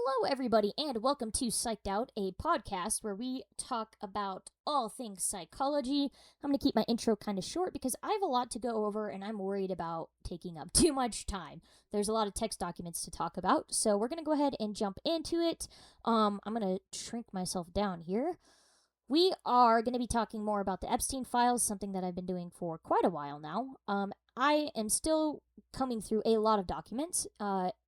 Hello, everybody, and welcome to Psyched Out, a podcast where we talk about all things psychology. I'm going to keep my intro kind of short because I have a lot to go over and I'm worried about taking up too much time. There's a lot of text documents to talk about, so we're going to go ahead and jump into it. I'm going to shrink myself down here. We are going to be talking more about the Epstein files, something that I've been doing for quite a while now. I am still combing through a lot of documents.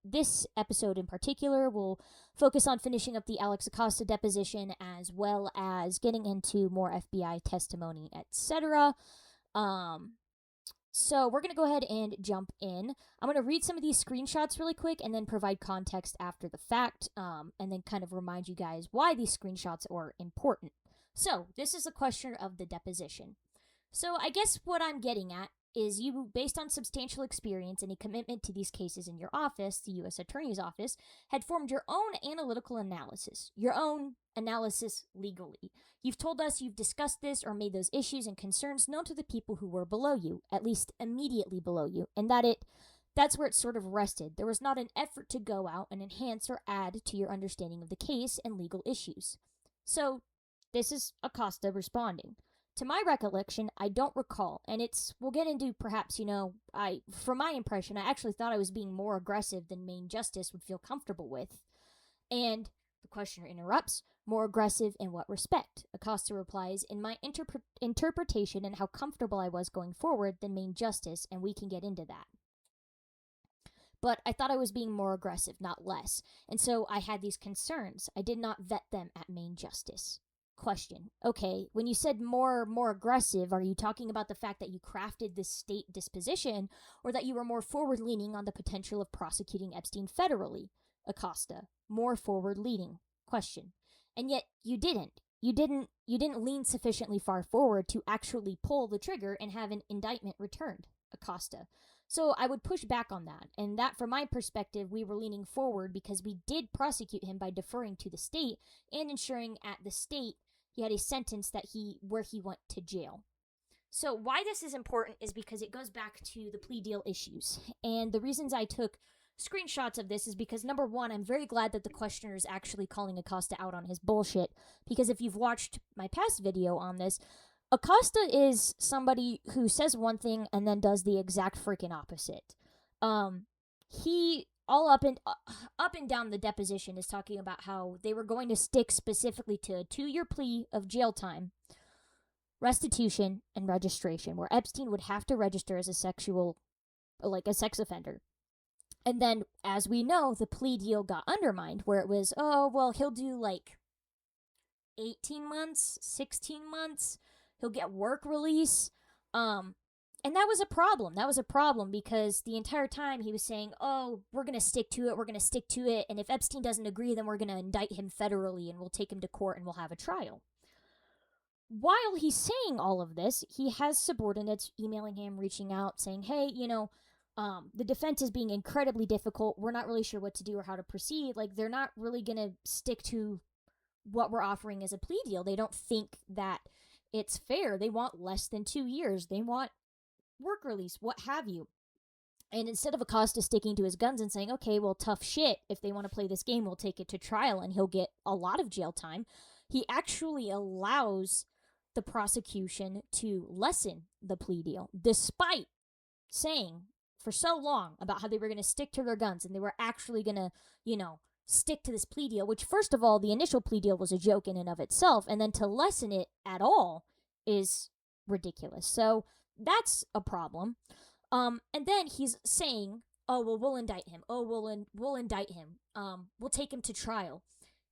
This episode in particular will focus on finishing up the Alex Acosta deposition as well as getting into more FBI testimony, etc. So we're going to go ahead and jump in. I'm going to read some of these screenshots really quick and then provide context after the fact, and then kind of remind you guys why these screenshots are important. So, this is a question of the deposition. So, I guess what I'm getting at is you, based on substantial experience and a commitment to these cases in your office, the U.S. Attorney's Office, had formed your own analytical analysis, your own analysis legally. You've told us you've discussed this or made those issues and concerns known to the people who were below you, at least immediately below you, and that's where it sort of rested. There was not an effort to go out and enhance or add to your understanding of the case and legal issues. So, this is Acosta responding. To my recollection, I don't recall, and we'll get into perhaps, from my impression, I actually thought I was being more aggressive than Main Justice would feel comfortable with. And the questioner interrupts, more aggressive in what respect? Acosta replies, in my interpretation and how comfortable I was going forward than Main Justice, and we can get into that. But I thought I was being more aggressive, not less, and so I had these concerns. I did not vet them at Main Justice. Question. Okay, when you said more aggressive, are you talking about the fact that you crafted this state disposition or that you were more forward-leaning on the potential of prosecuting Epstein federally? Acosta. More forward-leaning. Question. And yet you didn't. You didn't lean sufficiently far forward to actually pull the trigger and have an indictment returned. Acosta. So I would push back on that, and that from my perspective, we were leaning forward because we did prosecute him by deferring to the state and ensuring at the state he had a sentence where he went to jail. So why this is important is because it goes back to the plea deal issues. And the reasons I took screenshots of this is because, number one, I'm very glad that the questioner is actually calling Acosta out on his bullshit. Because if you've watched my past video on this, Acosta is somebody who says one thing and then does the exact freaking opposite. He all up and down the deposition is talking about how they were going to stick specifically to a 2-year plea of jail time, restitution, and registration, where Epstein would have to register as a sex offender. And then, as we know, the plea deal got undermined, where it was, he'll do 18 months, 16 months, he'll get work release, and that was a problem. That was a problem because the entire time he was saying, we're going to stick to it, and if Epstein doesn't agree, then we're going to indict him federally, and we'll take him to court, and we'll have a trial. While he's saying all of this, he has subordinates emailing him, reaching out, saying, hey, the defense is being incredibly difficult. We're not really sure what to do or how to proceed. They're not really going to stick to what we're offering as a plea deal. They don't think that it's fair. They want less than 2 years. They want work release, what have you. And instead of Acosta sticking to his guns and saying, okay, well, tough shit, if they want to play this game, we'll take it to trial and he'll get a lot of jail time, he actually allows the prosecution to lessen the plea deal, despite saying for so long about how they were going to stick to their guns and they were actually going to, stick to this plea deal, which, first of all, the initial plea deal was a joke in and of itself, and then to lessen it at all is ridiculous. So that's a problem. And then he's saying, we'll indict him. We'll indict him. We'll take him to trial.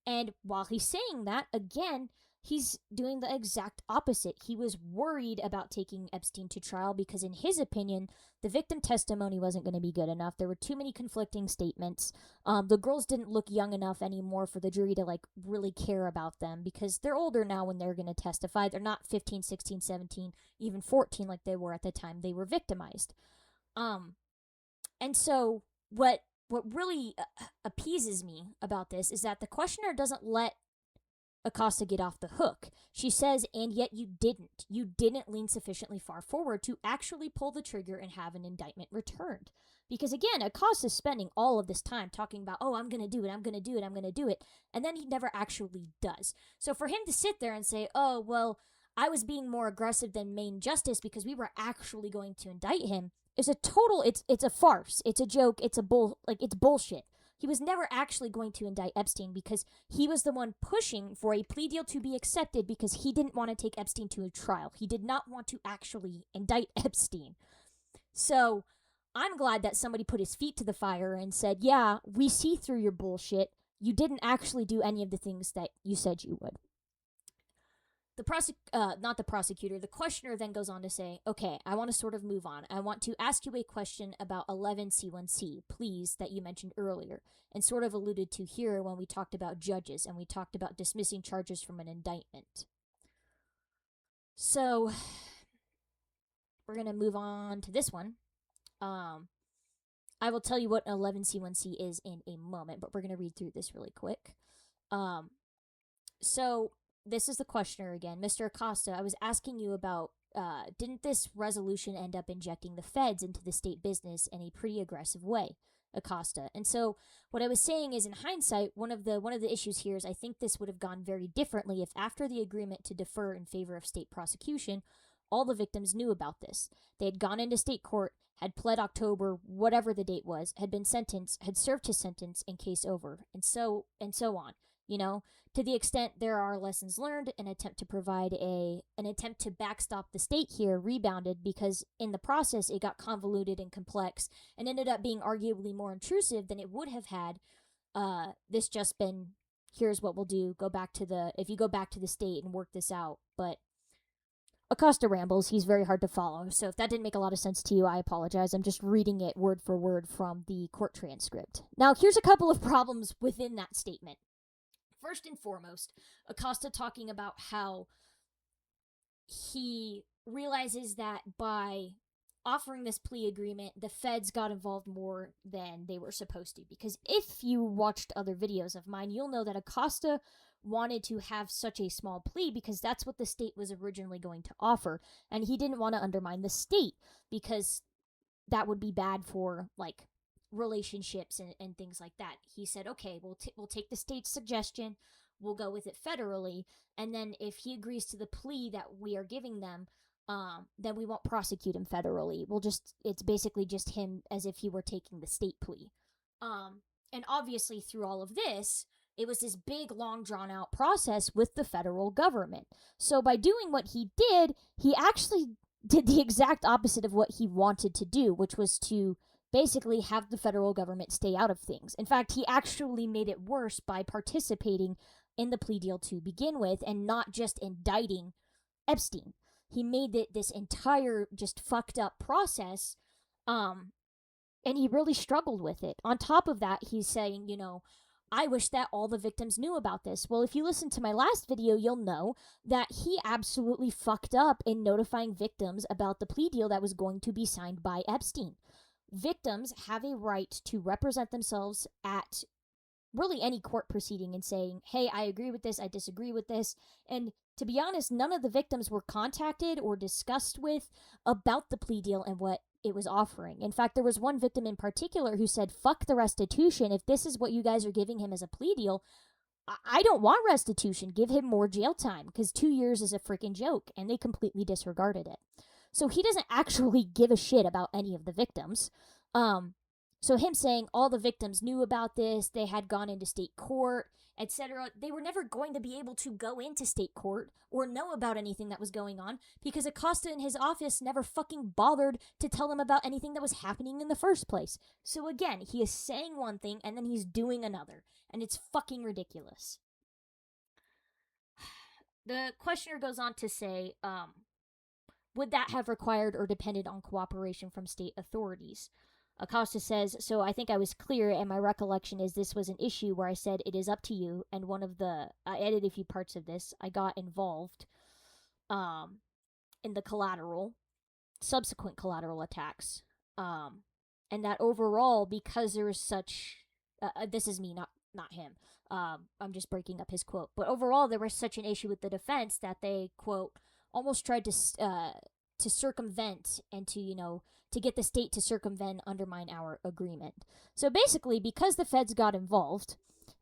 And while he's saying that, again, he's doing the exact opposite. He was worried about taking Epstein to trial because, in his opinion, the victim testimony wasn't going to be good enough. There were too many conflicting statements. The girls didn't look young enough anymore for the jury to, really care about them because they're older now when they're going to testify. They're not 15, 16, 17, even 14 like they were at the time they were victimized. And so what really appeases me about this is that the questioner doesn't let Acosta get off the hook. She says, and yet you didn't. You didn't lean sufficiently far forward to actually pull the trigger and have an indictment returned. Because again, Acosta's spending all of this time talking about, oh, I'm going to do it, I'm going to do it, I'm going to do it. And then he never actually does. So for him to sit there and say, oh, well, I was being more aggressive than main justice because we were actually going to indict him is a total, it's a farce. It's a joke. It's it's bullshit. He was never actually going to indict Epstein because he was the one pushing for a plea deal to be accepted because he didn't want to take Epstein to a trial. He did not want to actually indict Epstein. So I'm glad that somebody put his feet to the fire and said, yeah, we see through your bullshit. You didn't actually do any of the things that you said you would. The questioner then goes on to say, okay, I want to sort of move on. I want to ask you a question about 11C1C, pleas, that you mentioned earlier, and sort of alluded to here when we talked about judges and we talked about dismissing charges from an indictment. So, we're going to move on to this one. I will tell you what 11C1C is in a moment, but we're going to read through this really quick. So, this is the questioner again. Mr. Acosta, I was asking you about, didn't this resolution end up injecting the feds into the state business in a pretty aggressive way? Acosta. And so what I was saying is, in hindsight, one of the issues here is I think this would have gone very differently if after the agreement to defer in favor of state prosecution, all the victims knew about this. They had gone into state court, had pled October, whatever the date was, had been sentenced, had served his sentence, and case over, and so on. You know, to the extent there are lessons learned, an attempt to backstop the state here rebounded because in the process it got convoluted and complex and ended up being arguably more intrusive than it would have had this just been, here's what we'll do, if you go back to the state and work this out. But Acosta rambles, he's very hard to follow, so if that didn't make a lot of sense to you, I apologize. I'm just reading it word for word from the court transcript. Now, here's a couple of problems within that statement. First and foremost, Acosta talking about how he realizes that by offering this plea agreement, the feds got involved more than they were supposed to. Because if you watched other videos of mine, you'll know that Acosta wanted to have such a small plea because that's what the state was originally going to offer. And he didn't want to undermine the state because that would be bad for, like, relationships and things like that. He said, okay, we'll take the state's suggestion, we'll go with it federally, and then if he agrees to the plea that we are giving them, then we won't prosecute him federally. It's basically just him as if he were taking the state plea. And obviously through all of this, it was this big, long, drawn-out process with the federal government. So by doing what he did, he actually did the exact opposite of what he wanted to do, which was to basically have the federal government stay out of things. In fact, he actually made it worse by participating in the plea deal to begin with and not just indicting Epstein. He made this entire just fucked up process, and he really struggled with it. On top of that, he's saying, I wish that all the victims knew about this. Well, if you listen to my last video, you'll know that he absolutely fucked up in notifying victims about the plea deal that was going to be signed by Epstein. Victims have a right to represent themselves at really any court proceeding and saying, hey, I agree with this, I disagree with this. And to be honest, none of the victims were contacted or discussed with about the plea deal and what it was offering. In fact, there was one victim in particular who said, fuck the restitution. If this is what you guys are giving him as a plea deal, I don't want restitution. Give him more jail time because 2 years is a freaking joke. And they completely disregarded it. So he doesn't actually give a shit about any of the victims. So him saying all the victims knew about this, they had gone into state court, etc., they were never going to be able to go into state court or know about anything that was going on because Acosta and his office never fucking bothered to tell them about anything that was happening in the first place. So again, he is saying one thing and then he's doing another, and it's fucking ridiculous. The questioner goes on to say, would that have required or depended on cooperation from state authorities? Acosta says, so I think I was clear, and my recollection is this was an issue where I said it is up to you, and I edited a few parts of this. I got involved in the subsequent collateral attacks. And that overall, because there was such, this is me, not him. I'm just breaking up his quote. But overall, there was such an issue with the defense that they, quote, almost tried to circumvent and to get the state to circumvent, undermine our agreement. So basically, because the feds got involved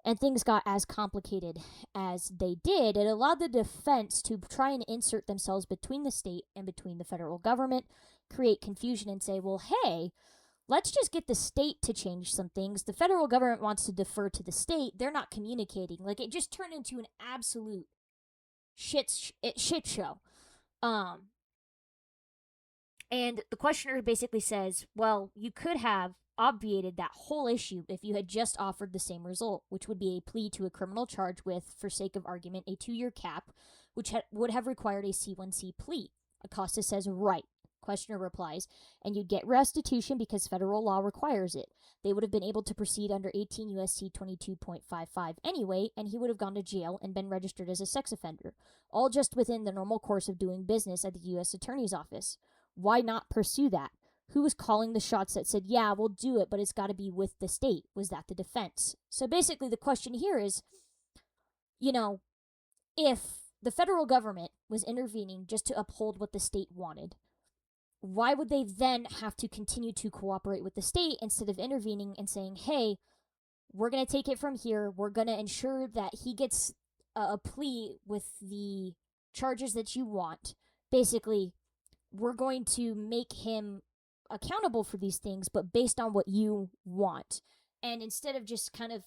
and things got as complicated as they did, it allowed the defense to try and insert themselves between the state and between the federal government, create confusion, and say, well, hey, let's just get the state to change some things. The federal government wants to defer to the state. They're not communicating. Like, it just turned into an absolute shit show. And the questioner basically says, well, you could have obviated that whole issue if you had just offered the same result, which would be a plea to a criminal charge with, for sake of argument, a 2-year cap, which would have required a C1C plea. Acosta says, right. Questioner replies, and you'd get restitution because federal law requires it. They would have been able to proceed under 18 U.S.C. 22.55 anyway, and he would have gone to jail and been registered as a sex offender, all just within the normal course of doing business at the U.S. Attorney's Office. Why not pursue that? Who was calling the shots that said, yeah, we'll do it, but it's got to be with the state? Was that the defense? So basically the question here is, if the federal government was intervening just to uphold what the state wanted, why would they then have to continue to cooperate with the state instead of intervening and saying, hey, we're going to take it from here. We're going to ensure that he gets a plea with the charges that you want. Basically, we're going to make him accountable for these things, but based on what you want. And instead of just kind of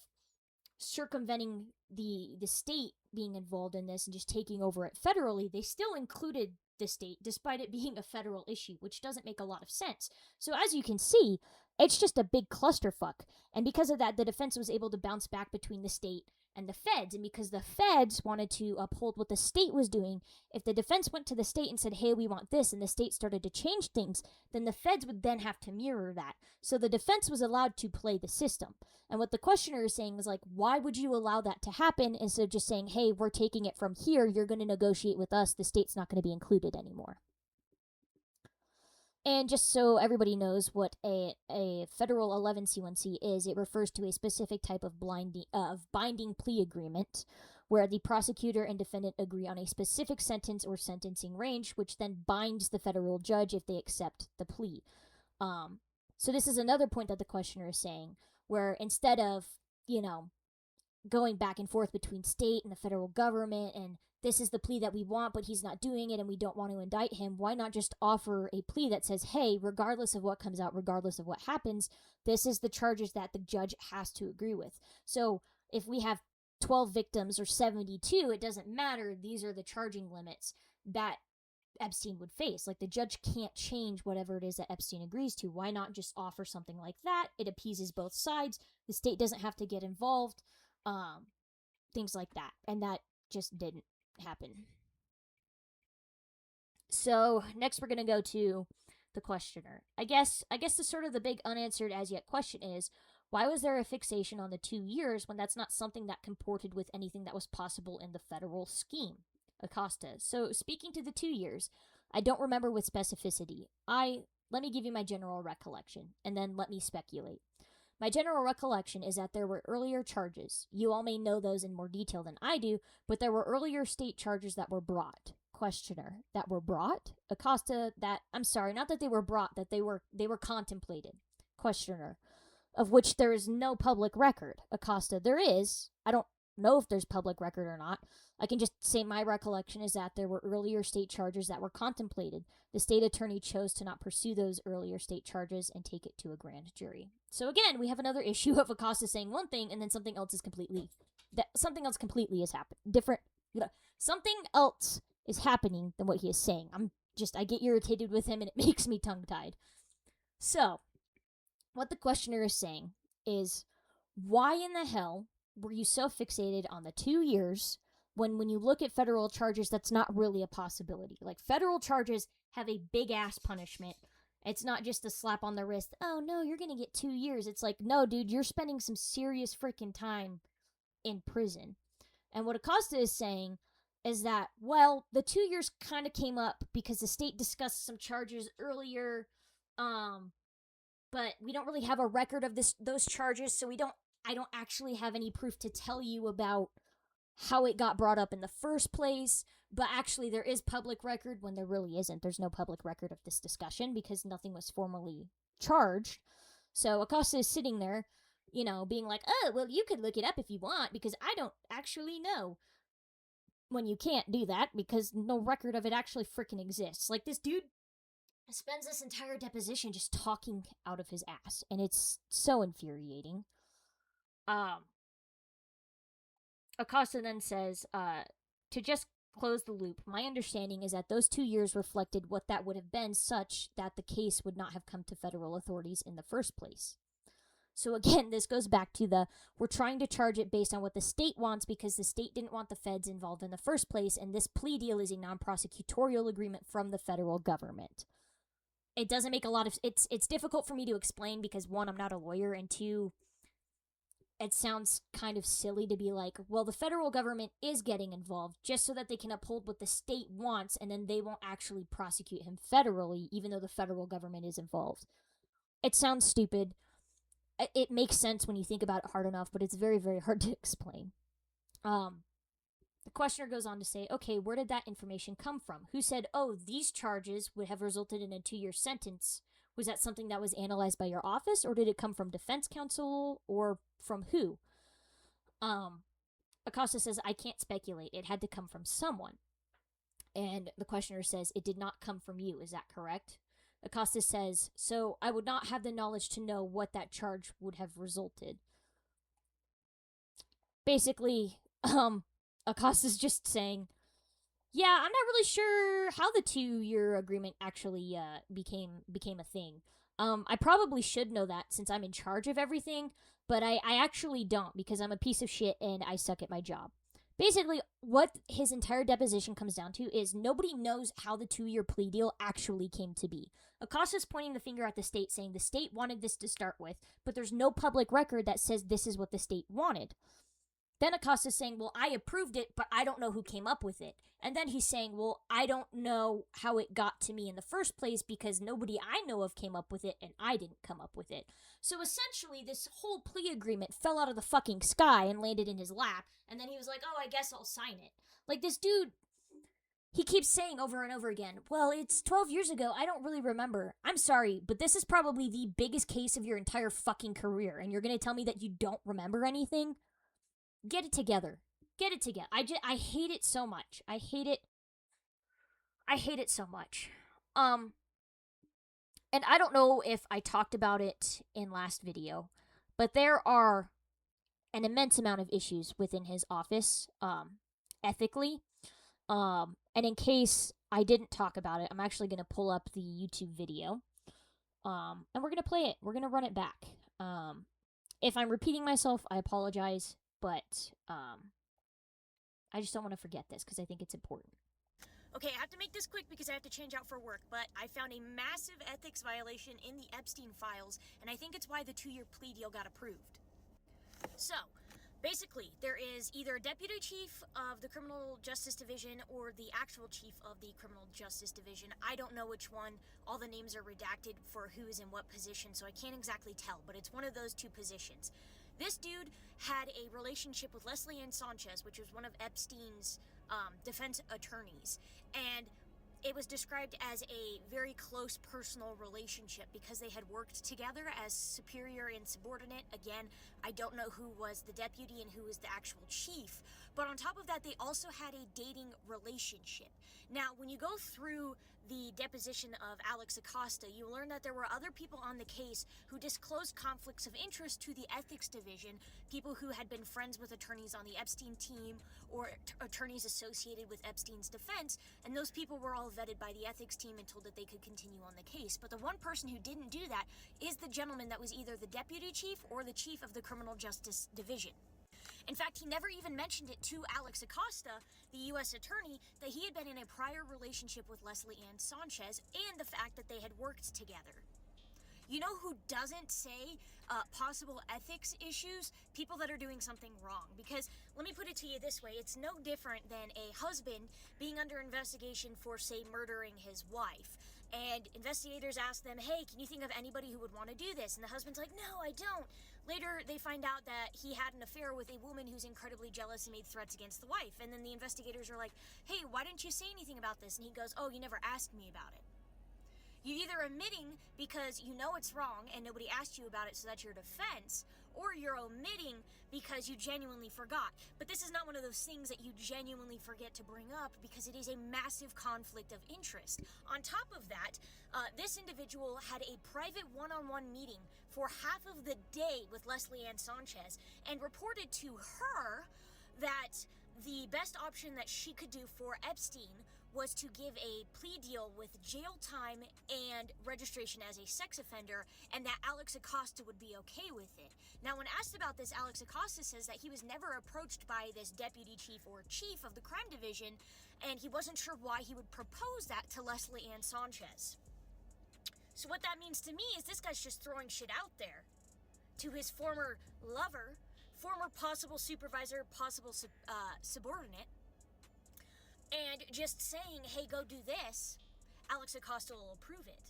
circumventing the state being involved in this and just taking over it federally, they still included the state despite it being a federal issue, which doesn't make a lot of sense. So as you can see, it's just a big clusterfuck. And because of that, the defense was able to bounce back between the state and the feds. And because the feds wanted to uphold what the state was doing, if the defense went to the state and said, hey, we want this, and the state started to change things, then the feds would then have to mirror that. So the defense was allowed to play the system. And what the questioner is saying is like, why would you allow that to happen instead of just saying, hey, we're taking it from here, you're going to negotiate with us, the state's not going to be included anymore. And just so everybody knows what a federal 11C1C is, it refers to a specific type of binding plea agreement where the prosecutor and defendant agree on a specific sentence or sentencing range, which then binds the federal judge if they accept the plea. So this is another point that the questioner is saying, where instead of, going back and forth between state and the federal government and this is the plea that we want, but he's not doing it and we don't want to indict him, why not just offer a plea that says, hey, regardless of what comes out, regardless of what happens, this is the charges that the judge has to agree with. So if we have 12 victims or 72, it doesn't matter. These are the charging limits that Epstein would face. Like, the judge can't change whatever it is that Epstein agrees to. Why not just offer something like that? It appeases both sides. The state doesn't have to get involved. Things like that. And that just didn't happen. So next we're going to go to the questioner. I guess the sort of the big unanswered as yet question is, why was there a fixation on the 2 years when that's not something that comported with anything that was possible in the federal scheme? Acosta. So speaking to the 2 years, I don't remember with specificity. Let me give you my general recollection, and then let me speculate. My general recollection is that there were earlier charges. You all may know those in more detail than I do, but there were earlier state charges that were brought. Questioner. That were brought? Acosta. I'm sorry, not that they were brought, that they were contemplated. Questioner. Of which there is no public record. Acosta. There is. I don't know if there's public record or not. I can just say my recollection is that there were earlier state charges that were contemplated. The state attorney chose to not pursue those earlier state charges and take it to a grand jury. So again, we have another issue of Acosta saying one thing and then something else completely is happening. Different. Something else is happening than what he is saying. I get irritated with him and it makes me tongue-tied. So, what the questioner is saying is, why in the hell were you so fixated on the 2 years when you look at federal charges, that's not really a possibility? Like, federal charges have a big-ass punishment. It's not just a slap on the wrist. Oh, no, you're going to get 2 years. It's like, no, dude, you're spending some serious freaking time in prison. And what Acosta is saying is that, well, the 2 years kind of came up because the state discussed some charges earlier, but we don't really have a record of those charges, so I don't actually have any proof to tell you about how it got brought up in the first place, but actually there is public record when there really isn't. There's no public record of this discussion because nothing was formally charged. So Acosta is sitting there, you know, being like, oh, well, you could look it up if you want because I don't actually know. When you can't do that because no record of it actually freaking exists. Like, this dude spends this entire deposition just talking out of his ass, and it's so infuriating. Acosta then says, to just close the loop, my understanding is that those 2 years reflected what that would have been such that the case would not have come to federal authorities in the first place. So again, this goes back to we're trying to charge it based on what the state wants because the state didn't want the feds involved in the first place, and this plea deal is a non-prosecutorial agreement from the federal government. It doesn't make a lot of... It's difficult for me to explain because, one, I'm not a lawyer, and two, it sounds kind of silly to be like, well, the federal government is getting involved just so that they can uphold what the state wants, and then they won't actually prosecute him federally, even though the federal government is involved. It sounds stupid. It makes sense when you think about it hard enough, but it's very, very hard to explain. The questioner goes on to say, okay, where did that information come from? Who said, oh, these charges would have resulted in a 2-year sentence? Was that something that was analyzed by your office, or did it come from defense counsel, or from who? Acosta says, I can't speculate. It had to come from someone. And the questioner says, it did not come from you. Is that correct? Acosta says, so I would not have the knowledge to know what that charge would have resulted. Basically, Acosta's just saying, yeah, I'm not really sure how the 2-year agreement actually became a thing. I probably should know that since I'm in charge of everything, but I actually don't because I'm a piece of shit and I suck at my job. Basically, what his entire deposition comes down to is nobody knows how the 2-year plea deal actually came to be. Acosta's pointing the finger at the state, saying the state wanted this to start with, but there's no public record that says this is what the state wanted. Then Acosta's saying, well, I approved it, but I don't know who came up with it. And then he's saying, well, I don't know how it got to me in the first place because nobody I know of came up with it and I didn't come up with it. So essentially, this whole plea agreement fell out of the fucking sky and landed in his lap. And then he was like, oh, I guess I'll sign it. Like, this dude, he keeps saying over and over again, well, it's 12 years ago. I don't really remember. I'm sorry, but this is probably the biggest case of your entire fucking career. And you're going to tell me that you don't remember anything? Get it together. Get it together. I hate it so much. I hate it so much. And I don't know if I talked about it in last video, but there are an immense amount of issues within his office, ethically. And in case I didn't talk about it, I'm actually going to pull up the YouTube video. And we're going to play it. We're going to run it back. If I'm repeating myself, I apologize. But I just don't want to forget this because I think it's important. Okay, I have to make this quick because I have to change out for work, but I found a massive ethics violation in the Epstein files, and I think it's why the 2-year plea deal got approved. So, basically, there is either a deputy chief of the Criminal Justice Division or the actual chief of the Criminal Justice Division. I don't know which one. All the names are redacted for who is in what position, so I can't exactly tell, but it's one of those two positions. This dude had a relationship with Leslie Ann Sanchez, which was one of Epstein's defense attorneys, and it was described as a very close personal relationship because they had worked together as superior and subordinate. Again, I don't know who was the deputy and who was the actual chief, but on top of that, they also had a dating relationship. Now, when you go through the deposition of Alex Acosta, you learn that there were other people on the case who disclosed conflicts of interest to the ethics division, people who had been friends with attorneys on the Epstein team or attorneys associated with Epstein's defense, and those people were all vetted by the ethics team and told that they could continue on the case. But the one person who didn't do that is the gentleman that was either the deputy chief or the chief of the Criminal Justice Division. In fact, he never even mentioned it to Alex Acosta, the U.S. attorney, that he had been in a prior relationship with Leslie Ann Sanchez and the fact that they had worked together. You know who doesn't say possible ethics issues? People that are doing something wrong. Because let me put it to you this way, it's no different than a husband being under investigation for, say, murdering his wife. And investigators ask them, hey, can you think of anybody who would want to do this? And the husband's like, no, I don't. Later, they find out that he had an affair with a woman who's incredibly jealous and made threats against the wife. And then the investigators are like, hey, why didn't you say anything about this? And he goes, oh, you never asked me about it. You're either admitting because you know it's wrong and nobody asked you about it, so that's your defense, or you're omitting because you genuinely forgot. But this is not one of those things that you genuinely forget to bring up, because it is a massive conflict of interest. On top of that, this individual had a private one-on-one meeting for half of the day with Leslie Ann Sanchez and reported to her that the best option that she could do for Epstein was to give a plea deal with jail time and registration as a sex offender, and that Alex Acosta would be okay with it. Now, when asked about this, Alex Acosta says that he was never approached by this deputy chief or chief of the crime division, and he wasn't sure why he would propose that to Leslie Ann Sanchez. So what that means to me is this guy's just throwing shit out there to his former lover, former possible supervisor, possible subordinate, and just saying, hey, go do this, Alex Acosta will approve it.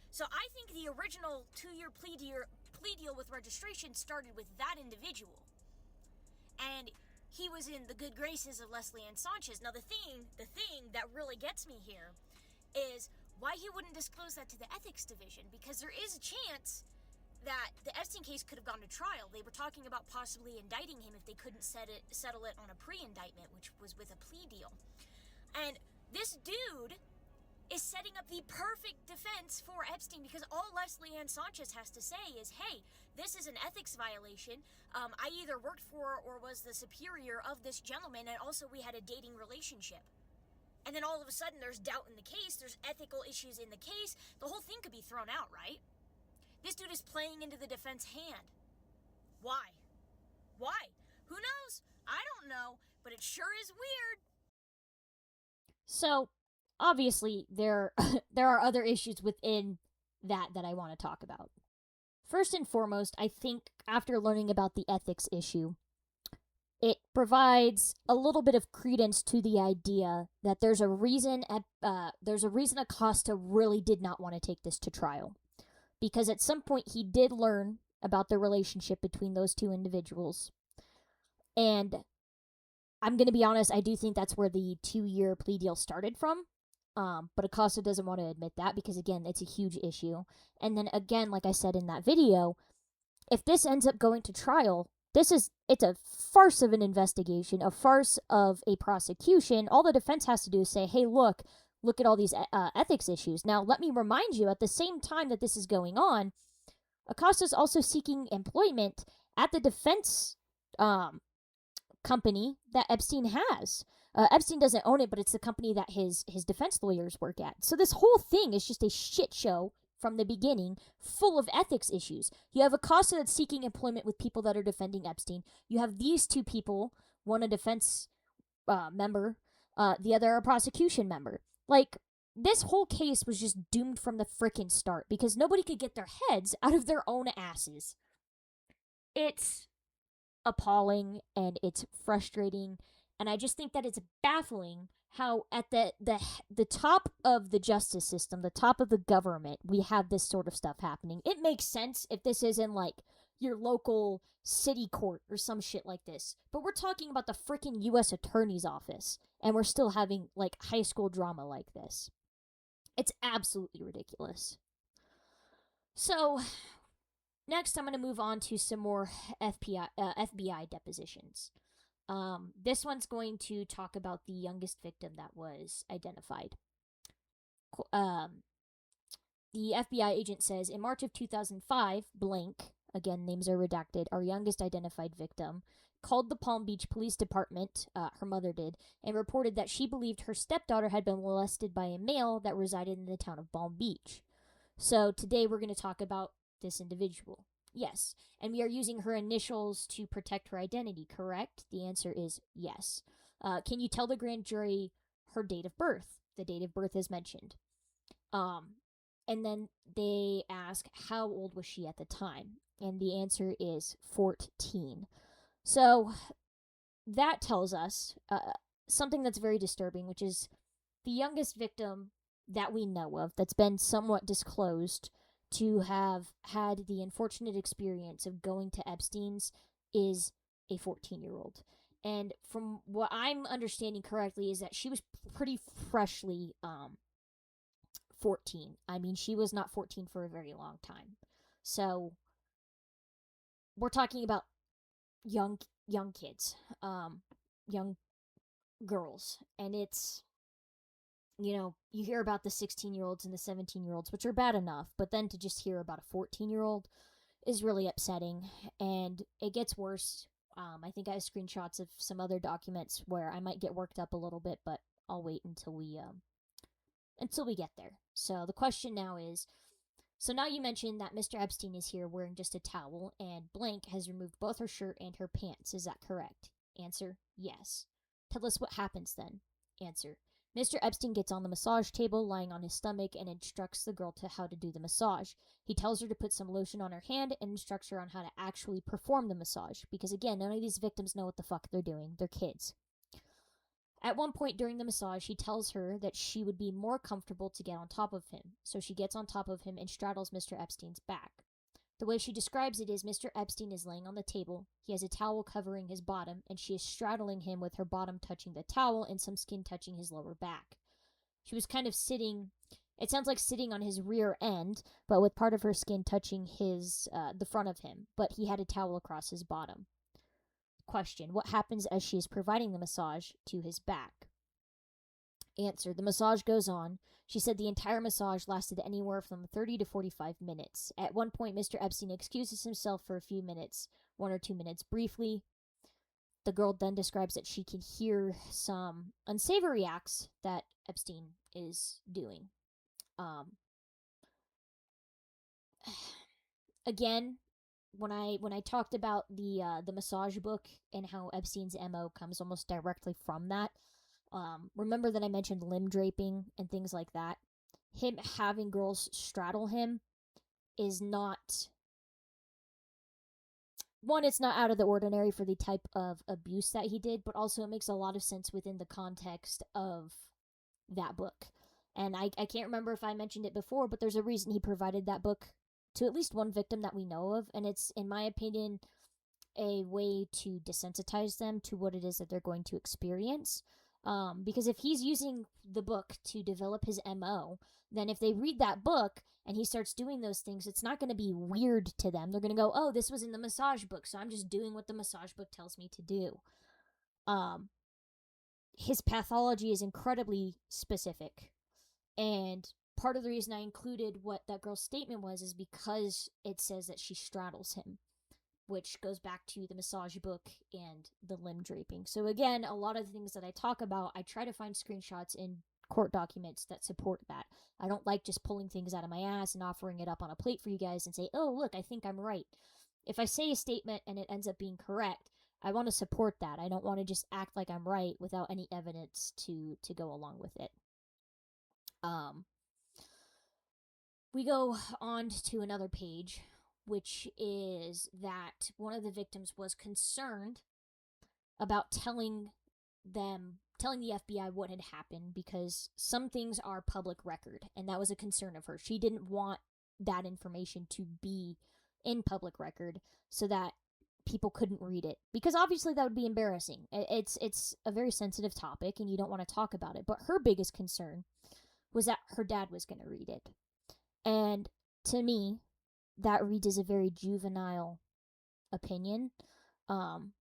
So I think the original 2-year plea deal with registration started with that individual. And he was in the good graces of Leslie Ann Sanchez. Now the thing that really gets me here is why he wouldn't disclose that to the ethics division, because there is a chance that the Epstein case could have gone to trial. They were talking about possibly indicting him if they couldn't settle it on a pre-indictment, which was with a plea deal. And this dude is setting up the perfect defense for Epstein, because all Leslie Ann Sanchez has to say is, hey, this is an ethics violation. I either worked for or was the superior of this gentleman, and also we had a dating relationship. And then all of a sudden there's doubt in the case, there's ethical issues in the case, the whole thing could be thrown out, right? This dude is playing into the defense hand. Why? Why? Who knows? I don't know, but it sure is weird. So, obviously, there are other issues within that I want to talk about. First and foremost, I think after learning about the ethics issue, it provides a little bit of credence to the idea that there's a reason Acosta really did not want to take this to trial, because at some point he did learn about the relationship between those two individuals, and I'm going to be honest, I do think that's where the 2-year plea deal started from. But Acosta doesn't want to admit that because, again, it's a huge issue. And then, again, like I said in that video, if this ends up going to trial, it's a farce of an investigation, a farce of a prosecution. All the defense has to do is say, hey, look at all these ethics issues. Now, let me remind you, at the same time that this is going on, Acosta's also seeking employment at the defense company that Epstein has. Epstein doesn't own it, but it's the company that his defense lawyers work at. So this whole thing is just a shit show from the beginning, full of ethics issues. You have Acosta that's seeking employment with people that are defending Epstein. You have these two people, one a defense member, the other a prosecution member. Like, this whole case was just doomed from the frickin' start because nobody could get their heads out of their own asses. It's appalling and it's frustrating, and I just think that it's baffling how at the top of the justice system, the top of the government, we have this sort of stuff happening. It makes sense if this is in like your local city court or some shit like this, but we're talking about the freaking U.S. Attorney's Office, and we're still having like high school drama like this. It's absolutely ridiculous. So next, I'm going to move on to some more FBI depositions. This one's going to talk about the youngest victim that was identified. The FBI agent says, in March of 2005, blank, again, names are redacted, our youngest identified victim, called the Palm Beach Police Department, her mother did, and reported that she believed her stepdaughter had been molested by a male that resided in the town of Palm Beach. So today we're going to talk about this individual. Yes, and we are using her initials to protect her identity, correct? The answer is yes. Can you tell the grand jury her date of birth? The date of birth is mentioned. And then they ask, how old was she at the time? And the answer is 14. So that tells us something that's very disturbing, which is the youngest victim that we know of that's been somewhat disclosed to have had the unfortunate experience of going to Epstein's is a 14-year-old. And from what I'm understanding correctly is that she was pretty freshly 14. I mean, she was not 14 for a very long time. So we're talking about young kids, young girls, and it's, you hear about the 16-year-olds and the 17-year-olds, which are bad enough, but then to just hear about a 14-year-old is really upsetting, and it gets worse. I think I have screenshots of some other documents where I might get worked up a little bit, but I'll wait until we get there. So the question now is, so now you mentioned that Mr. Epstein is here wearing just a towel, and blank has removed both her shirt and her pants. Is that correct? Answer, yes. Tell us what happens then. Answer, Mr. Epstein gets on the massage table, lying on his stomach, and instructs the girl to how to do the massage. He tells her to put some lotion on her hand and instructs her on how to actually perform the massage. Because again, none of these victims know what the fuck they're doing. They're kids. At one point during the massage, he tells her that she would be more comfortable to get on top of him. So she gets on top of him and straddles Mr. Epstein's back. The way she describes it is Mr. Epstein is laying on the table, he has a towel covering his bottom, and she is straddling him with her bottom touching the towel and some skin touching his lower back. She was kind of sitting, it sounds like sitting on his rear end, but with part of her skin touching the front of him, but he had a towel across his bottom. Question, what happens as she is providing the massage to his back? Answer, the massage goes on. She said the entire massage lasted anywhere from 30 to 45 minutes. At one point, Mr. Epstein excuses himself for a few minutes, 1 or 2 minutes briefly. The girl then describes that she can hear some unsavory acts that Epstein is doing. Again, when I talked about the massage book and how Epstein's MO comes almost directly from that, remember that I mentioned limb draping and things like that? Him having girls straddle him is not... One, it's not out of the ordinary for the type of abuse that he did, but also it makes a lot of sense within the context of that book. And I can't remember if I mentioned it before, but there's a reason he provided that book to at least one victim that we know of, and it's, in my opinion, a way to desensitize them to what it is that they're going to experience. Because if he's using the book to develop his MO, then if they read that book and he starts doing those things, it's not going to be weird to them. They're going to go, oh, this was in the massage book, so I'm just doing what the massage book tells me to do. His pathology is incredibly specific, and part of the reason I included what that girl's statement was is because it says that she straddles him, which goes back to the massage book and the limb draping. So again, a lot of the things that I talk about, I try to find screenshots in court documents that support that. I don't like just pulling things out of my ass and offering it up on a plate for you guys and say, oh, look, I think I'm right. If I say a statement and it ends up being correct, I want to support that. I don't want to just act like I'm right without any evidence to go along with it. We go on to another page, which is that one of the victims was concerned about telling the FBI what had happened because some things are public record, and that was a concern of hers. She didn't want that information to be in public record so that people couldn't read it, because obviously that would be embarrassing. It's a very sensitive topic and you don't want to talk about it, but her biggest concern was that her dad was going to read it. And to me, that reads as a very juvenile opinion. And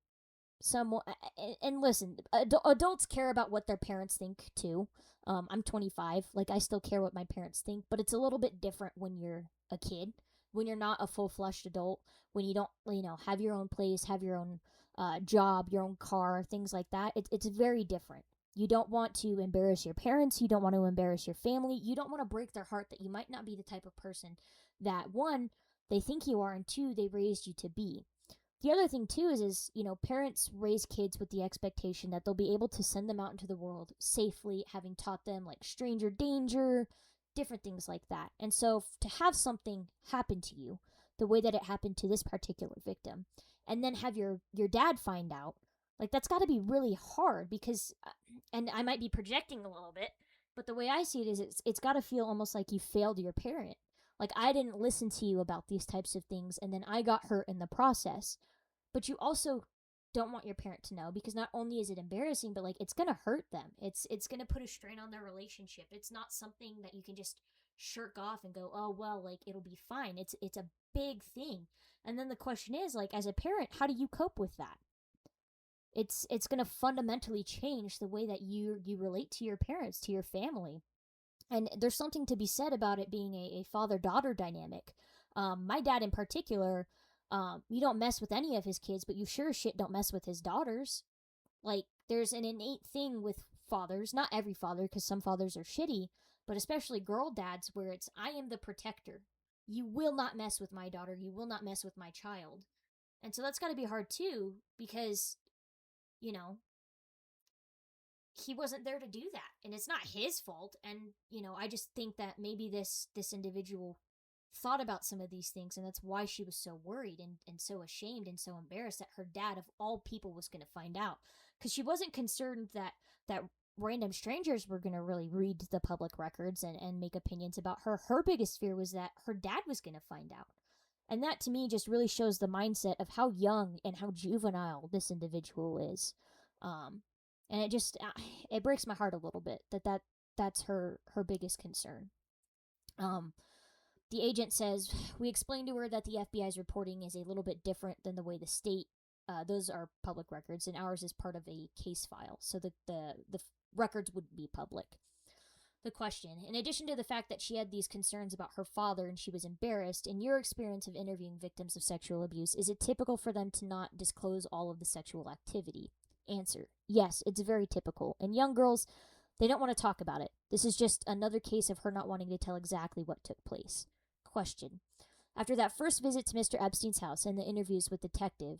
listen, adults care about what their parents think too. I'm 25, like I still care what my parents think, but it's a little bit different when you're a kid, when you're not a full-fledged adult, when you don't, have your own place, have your own job, your own car, things like that. It's very different. You don't want to embarrass your parents. You don't want to embarrass your family. You don't want to break their heart that you might not be the type of person that, one, they think you are, and two, they raised you to be. The other thing, too, is parents raise kids with the expectation that they'll be able to send them out into the world safely, having taught them, stranger danger, different things like that. And so to have something happen to you the way that it happened to this particular victim, and then have your dad find out, like, that's got to be really hard because, and I might be projecting a little bit, but the way I see it is it's got to feel almost like you failed your parent. Like, I didn't listen to you about these types of things, and then I got hurt in the process. But you also don't want your parent to know, because not only is it embarrassing, but like, it's gonna hurt them. It's gonna put a strain on their relationship. It's not something that you can just shirk off and go, oh well, like, it'll be fine. It's a big thing. And then the question is, like, as a parent, how do you cope with that? It's gonna fundamentally change the way that you relate to your parents, to your family. And there's something to be said about it being a father-daughter dynamic. My dad in particular, you don't mess with any of his kids, but you sure as shit don't mess with his daughters. Like, there's an innate thing with fathers, not every father, because some fathers are shitty, but especially girl dads, where it's, I am the protector. You will not mess with my daughter. You will not mess with my child. And so that's got to be hard too, because, you know, he wasn't there to do that, and it's not his fault. And, you know, I just think that maybe this individual thought about some of these things, and that's why she was so worried and so ashamed and so embarrassed that her dad of all people was going to find out, because she wasn't concerned that random strangers were going to really read the public records and make opinions about her. Her biggest fear was that her dad was going to find out. And that to me just really shows the mindset of how young and how juvenile this individual is. And it just it breaks my heart a little bit that's her biggest concern. The agent says, we explained to her that the FBI's reporting is a little bit different than the way the state, those are public records, and ours is part of a case file, so that the records wouldn't be public. The question, in addition to the fact that she had these concerns about her father and she was embarrassed, in your experience of interviewing victims of sexual abuse, is it typical for them to not disclose all of the sexual activity? Answer, yes, it's very typical. And young girls, they don't want to talk about it. This is just another case of her not wanting to tell exactly what took place. Question, after that first visit to Mr. Epstein's house and the interviews with detective,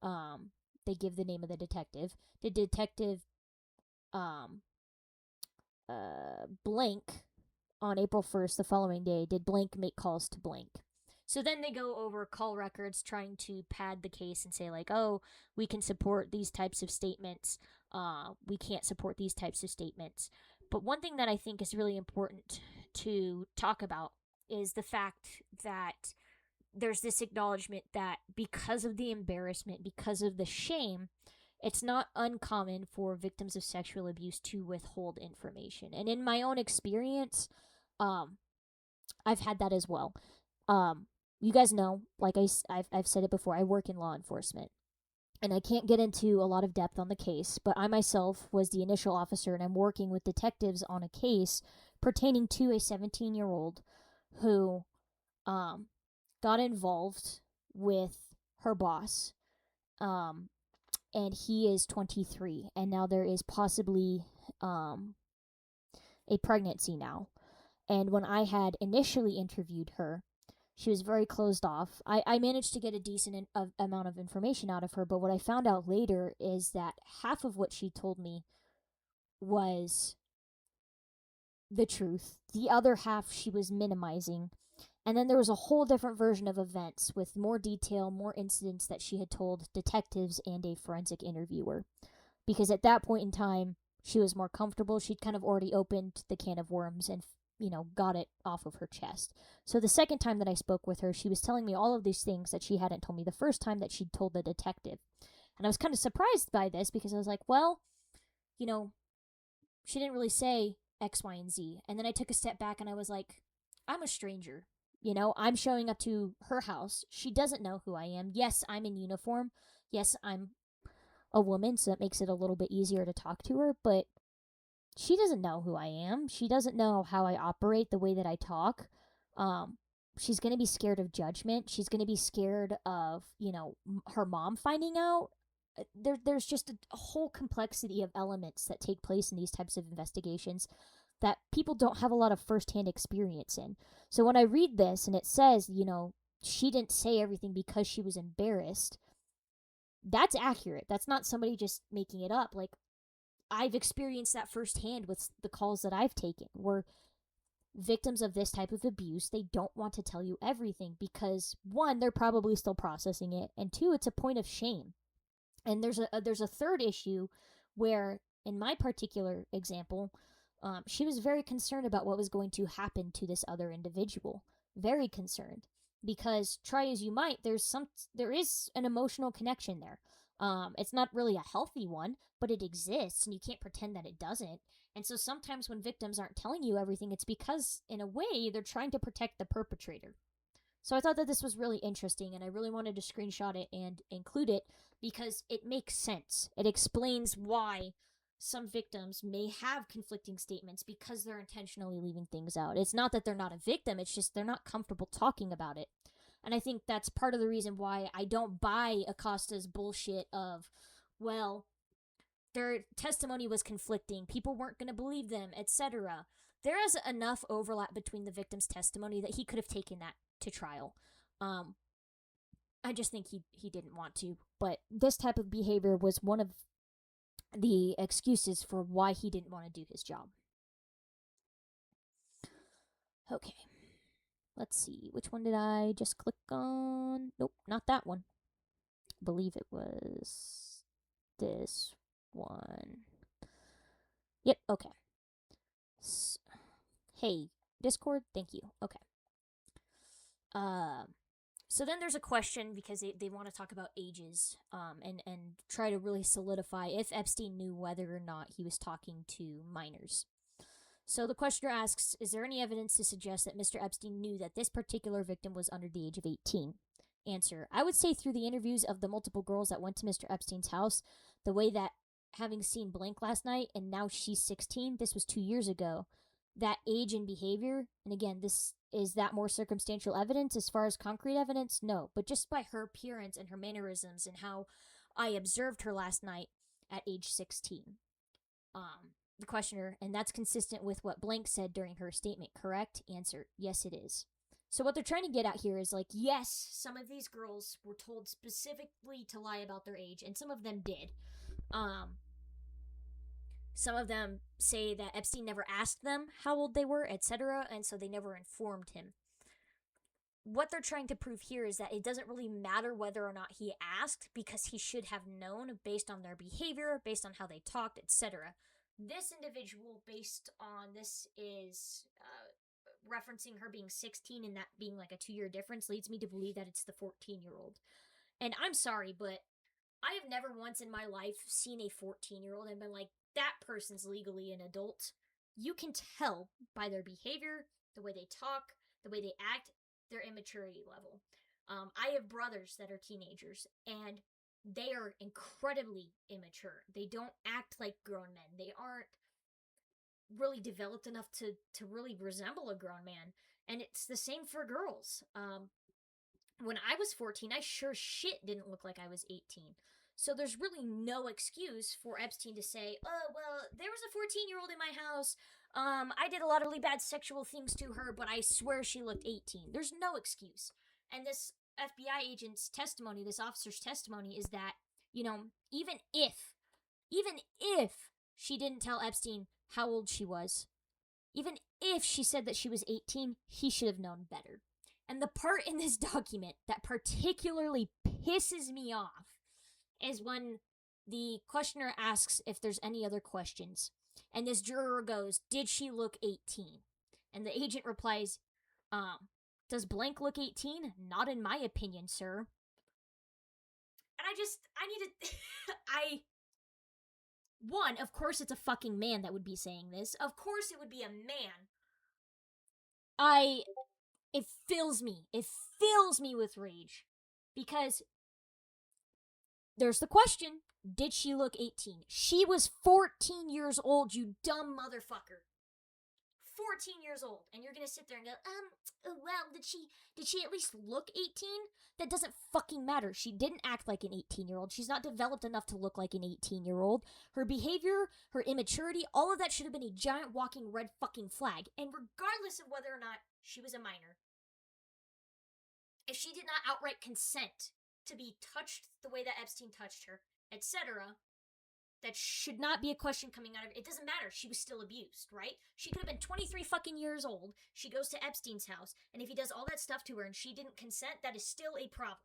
they give the name of the detective. Did detective blank on April 1st, the following day, did blank make calls to blank? So then they go over call records, trying to pad the case and say, like, oh, we can support these types of statements. We can't support these types of statements. But one thing that I think is really important to talk about is the fact that there's this acknowledgement that because of the embarrassment, because of the shame, it's not uncommon for victims of sexual abuse to withhold information. And in my own experience, I've had that as well. You guys know, like I've said it before, I work in law enforcement. And I can't get into a lot of depth on the case, but I myself was the initial officer, and I'm working with detectives on a case pertaining to a 17-year-old who got involved with her boss. And he is 23, and now there is possibly a pregnancy now. And when I had initially interviewed her, she was very closed off. I managed to get a decent amount of information out of her, but what I found out later is that half of what she told me was the truth. The other half she was minimizing. And then there was a whole different version of events with more detail, more incidents that she had told detectives and a forensic interviewer. Because at that point in time, she was more comfortable. She'd kind of already opened the can of worms and, you know, got it off of her chest. So the second time that I spoke with her, she was telling me all of these things that she hadn't told me the first time that she'd told the detective. And I was kind of surprised by this, because I was like, well, you know, she didn't really say X, Y, and Z. And then I took a step back and I was like, I'm a stranger. You know, I'm showing up to her house. She doesn't know who I am. Yes, I'm in uniform. Yes, I'm a woman, so that makes it a little bit easier to talk to her, but she doesn't know who I am. She doesn't know how I operate, the way that I talk. She's going to be scared of judgment. She's going to be scared of, you know, her mom finding out. There's just a whole complexity of elements that take place in these types of investigations that people don't have a lot of firsthand experience in. So when I read this and it says, you know, she didn't say everything because she was embarrassed, that's accurate. That's not somebody just making it up. Like, I've experienced that firsthand with the calls that I've taken, where victims of this type of abuse, they don't want to tell you everything because, one, they're probably still processing it, and two, it's a point of shame. And there's a third issue where, in my particular example, she was very concerned about what was going to happen to this other individual. Very concerned, because try as you might, there is an emotional connection there. It's not really a healthy one, but it exists, and you can't pretend that it doesn't. And so sometimes when victims aren't telling you everything, it's because, in a way, they're trying to protect the perpetrator. So I thought that this was really interesting, and I really wanted to screenshot it and include it because it makes sense. It explains why some victims may have conflicting statements because they're intentionally leaving things out. It's not that they're not a victim, it's just they're not comfortable talking about it. And I think that's part of the reason why I don't buy Acosta's bullshit of, well, their testimony was conflicting, people weren't going to believe them, etc. There is enough overlap between the victim's testimony that he could have taken that to trial. I just think he didn't want to. But this type of behavior was one of the excuses for why he didn't want to do his job. Okay. Let's see. Which one did I just click on? Nope, not that one. I believe it was this one. Yep, okay. Hey, Discord, thank you. Okay. So then there's a question because they want to talk about ages and try to really solidify if Epstein knew whether or not he was talking to minors. So the questioner asks, is there any evidence to suggest that Mr. Epstein knew that this particular victim was under the age of 18? Answer, I would say through the interviews of the multiple girls that went to Mr. Epstein's house, the way that having seen blank last night and now she's 16, this was 2 years ago, that age and behavior, and again, this is that more circumstantial evidence as far as concrete evidence? No, but just by her appearance and her mannerisms and how I observed her last night at age 16. The questioner, and that's consistent with what blank said during her statement, correct? Answer, yes it is. So what they're trying to get at here is like, yes, some of these girls were told specifically to lie about their age, and some of them did. Some of them say that Epstein never asked them how old they were, etc., and so they never informed him. What they're trying to prove here is that it doesn't really matter whether or not he asked, because he should have known based on their behavior, based on how they talked, etc. This individual, based on this, is referencing her being 16 and that being like a 2-year difference, leads me to believe that it's the 14-year-old. And I'm sorry, but I have never once in my life seen a 14-year-old and been like, that person's legally an adult. You can tell by their behavior, the way they talk, the way they act, their immaturity level. I have brothers that are teenagers, and they are incredibly immature. They don't act like grown men. They aren't really developed enough to really resemble a grown man. And it's the same for girls. When I was 14, I sure shit didn't look like I was 18. So there's really no excuse for Epstein to say, oh, well, there was a 14-year-old in my house. I did a lot of really bad sexual things to her, but I swear she looked 18. There's no excuse. And this FBI agent's testimony, this officer's testimony, is that, you know, even if she didn't tell Epstein how old she was, even if she said that she was 18, he should have known better. And the part in this document that particularly pisses me off is when the questioner asks if there's any other questions. And this juror goes, did she look 18? And the agent replies, does blank look 18? Not in my opinion, sir. And one, of course it's a fucking man that would be saying this. Of course it would be a man. It fills me with rage. Because there's the question, did she look 18? She was 14 years old, you dumb motherfucker. 14 years old. And you're gonna sit there and go, well, did she at least look 18? That doesn't fucking matter. She didn't act like an 18-year-old. She's not developed enough to look like an 18-year-old. Her behavior, her immaturity, all of that should have been a giant walking red fucking flag. And regardless of whether or not she was a minor, if she did not outright consent to be touched the way that Epstein touched her, etc., that should not be a question coming out of it. It doesn't matter. She was still abused, right? She could have been 23 fucking years old. She goes to Epstein's house, and if he does all that stuff to her and she didn't consent, that is still a problem.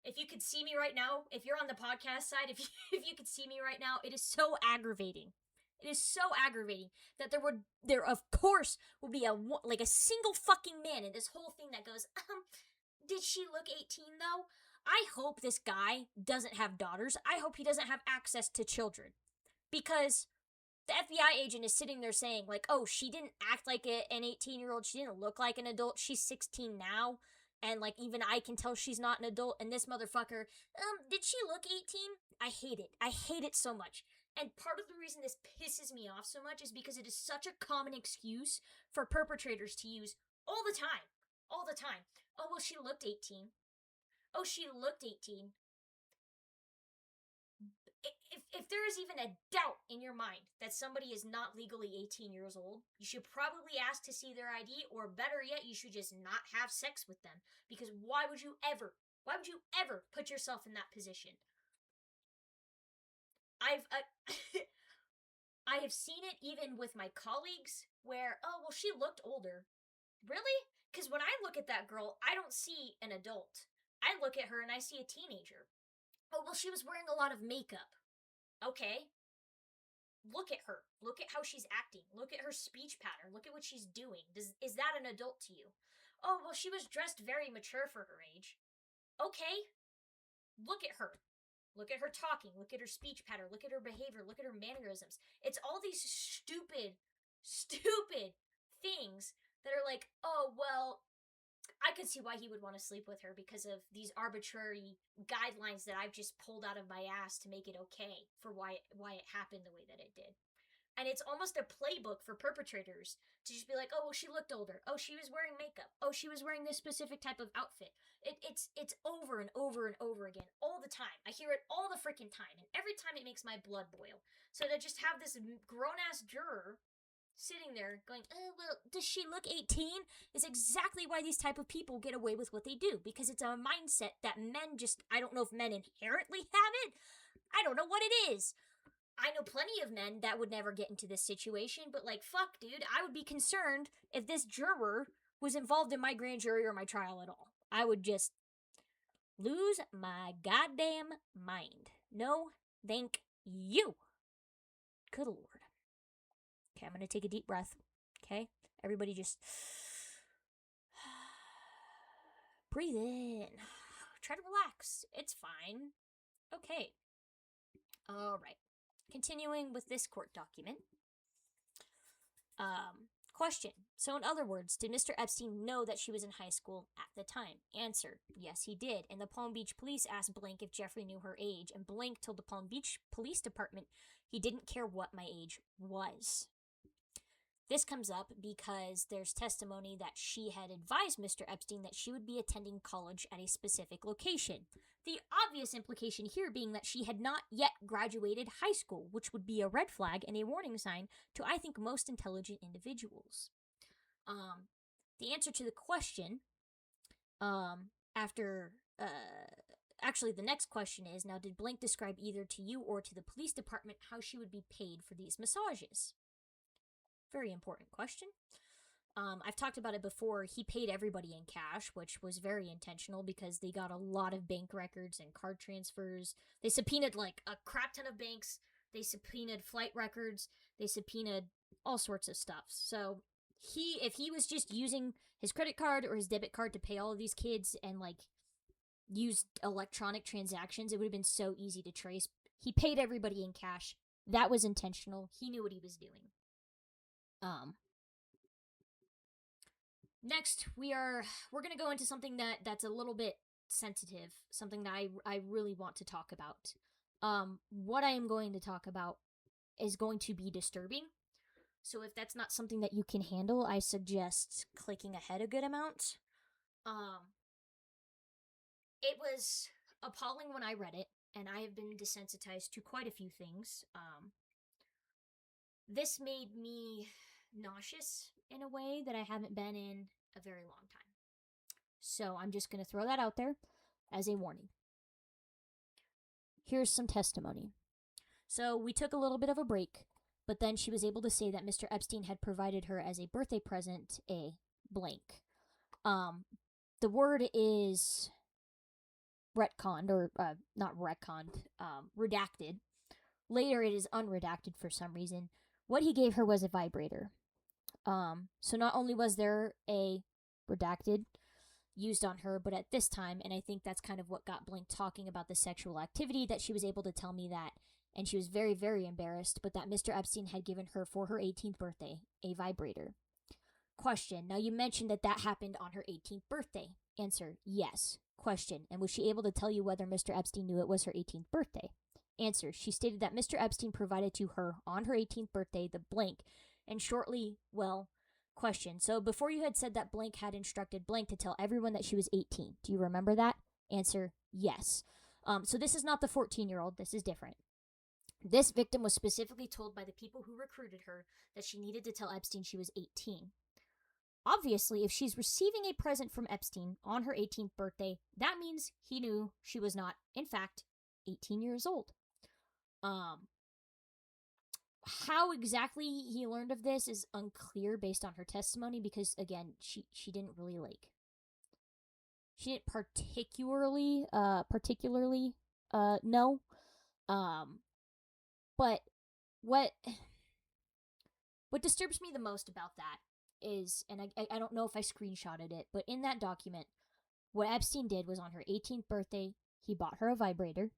If you could see me right now, if you're on the podcast side, if you could see me right now, it is so aggravating. It is so aggravating that there of course will be a single fucking man in this whole thing that goes, did she look 18 though? I hope this guy doesn't have daughters. I hope he doesn't have access to children. Because the FBI agent is sitting there saying, like, oh, she didn't act like an 18-year-old. She didn't look like an adult. She's 16 now. And, like, even I can tell she's not an adult. And this motherfucker, did she look 18? I hate it. I hate it so much. And part of the reason this pisses me off so much is because it is such a common excuse for perpetrators to use all the time. All the time. Oh, well, she looked 18. Oh, she looked 18. If there is even a doubt in your mind that somebody is not legally 18 years old, you should probably ask to see their ID, or better yet, you should just not have sex with them. Because why would you ever put yourself in that position? I have seen it even with my colleagues where, oh, well, she looked older. Really? Because when I look at that girl, I don't see an adult. I look at her and I see a teenager. Oh, well, she was wearing a lot of makeup. Okay. Look at her. Look at how she's acting. Look at her speech pattern. Look at what she's doing. Is that an adult to you? Oh, well, she was dressed very mature for her age. Okay. Look at her. Look at her talking. Look at her speech pattern. Look at her behavior. Look at her mannerisms. It's all these stupid things that are like, oh, well, I could see why he would want to sleep with her because of these arbitrary guidelines that I've just pulled out of my ass to make it okay for why it happened the way that it did. And it's almost a playbook for perpetrators to just be like, oh, well, she looked older. Oh, she was wearing makeup. Oh, she was wearing this specific type of outfit. It's over and over and over again all the time. I hear it all the freaking time. And every time it makes my blood boil. So to just have this grown-ass juror sitting there going, oh, well, does she look 18? Is exactly why these type of people get away with what they do. Because it's a mindset that men just, I don't know if men inherently have it. I don't know what it is. I know plenty of men that would never get into this situation, but like, fuck, dude, I would be concerned if this juror was involved in my grand jury or my trial at all. I would just lose my goddamn mind. No, thank you. Good Lord. Okay, I'm going to take a deep breath. Okay? Everybody just breathe in. Try to relax. It's fine. Okay. All right. Continuing with this court document. Question. So in other words, did Mr. Epstein know that she was in high school at the time? Answer. Yes, he did. And the Palm Beach police asked Blank if Jeffrey knew her age, and Blank told the Palm Beach Police Department he didn't care what my age was. This comes up because there's testimony that she had advised Mr. Epstein that she would be attending college at a specific location. The obvious implication here being that she had not yet graduated high school, which would be a red flag and a warning sign to, I think, most intelligent individuals. The answer to the question, actually the next question is, now did Blank describe either to you or to the police department how she would be paid for these massages? Very important question. I've talked about it before. He paid everybody in cash, which was very intentional because they got a lot of bank records and card transfers. They subpoenaed like a crap ton of banks. They subpoenaed flight records. They subpoenaed all sorts of stuff. So if he was just using his credit card or his debit card to pay all of these kids and like use electronic transactions, it would have been so easy to trace. He paid everybody in cash. That was intentional. He knew what he was doing. Next, we're gonna go into something that's a little bit sensitive, something that I really want to talk about. What I am going to talk about is going to be disturbing. So if that's not something that you can handle, I suggest clicking ahead a good amount. It was appalling when I read it, and I have been desensitized to quite a few things. This made me nauseous in a way that I haven't been in a very long time. So I'm just going to throw that out there as a warning. here's some testimony. So we took a little bit of a break, but then she was able to say that Mr. Epstein had provided her as a birthday present a blank. The word is retconned, or not retconned, redacted. Later it is unredacted for some reason. What he gave her was a vibrator. So not only was there a redacted used on her, but at this time, and I think that's kind of what got Blink talking about the sexual activity, that she was able to tell me that, and she was very, very embarrassed, but that Mr. Epstein had given her for her 18th birthday a vibrator. Question: now you mentioned that that happened on her 18th birthday. Answer: yes. Question: and was she able to tell you whether Mr. Epstein knew it was her 18th birthday? Answer: she stated that Mr. Epstein provided to her on her 18th birthday the blank, and shortly, well, question: so before you had said that blank had instructed blank to tell everyone that she was 18. Do you remember that? Answer: yes. So this is not the 14-year-old. This is different. This victim was specifically told by the people who recruited her that she needed to tell Epstein she was 18. Obviously, if she's receiving a present from Epstein on her 18th birthday, that means he knew she was not, in fact, 18 years old. How exactly he learned of this is unclear based on her testimony, because again, she didn't really she didn't particularly know. But what disturbs me the most about that is, and I don't know if I screenshotted it, but in that document, what Epstein did was on her 18th birthday, he bought her a vibrator,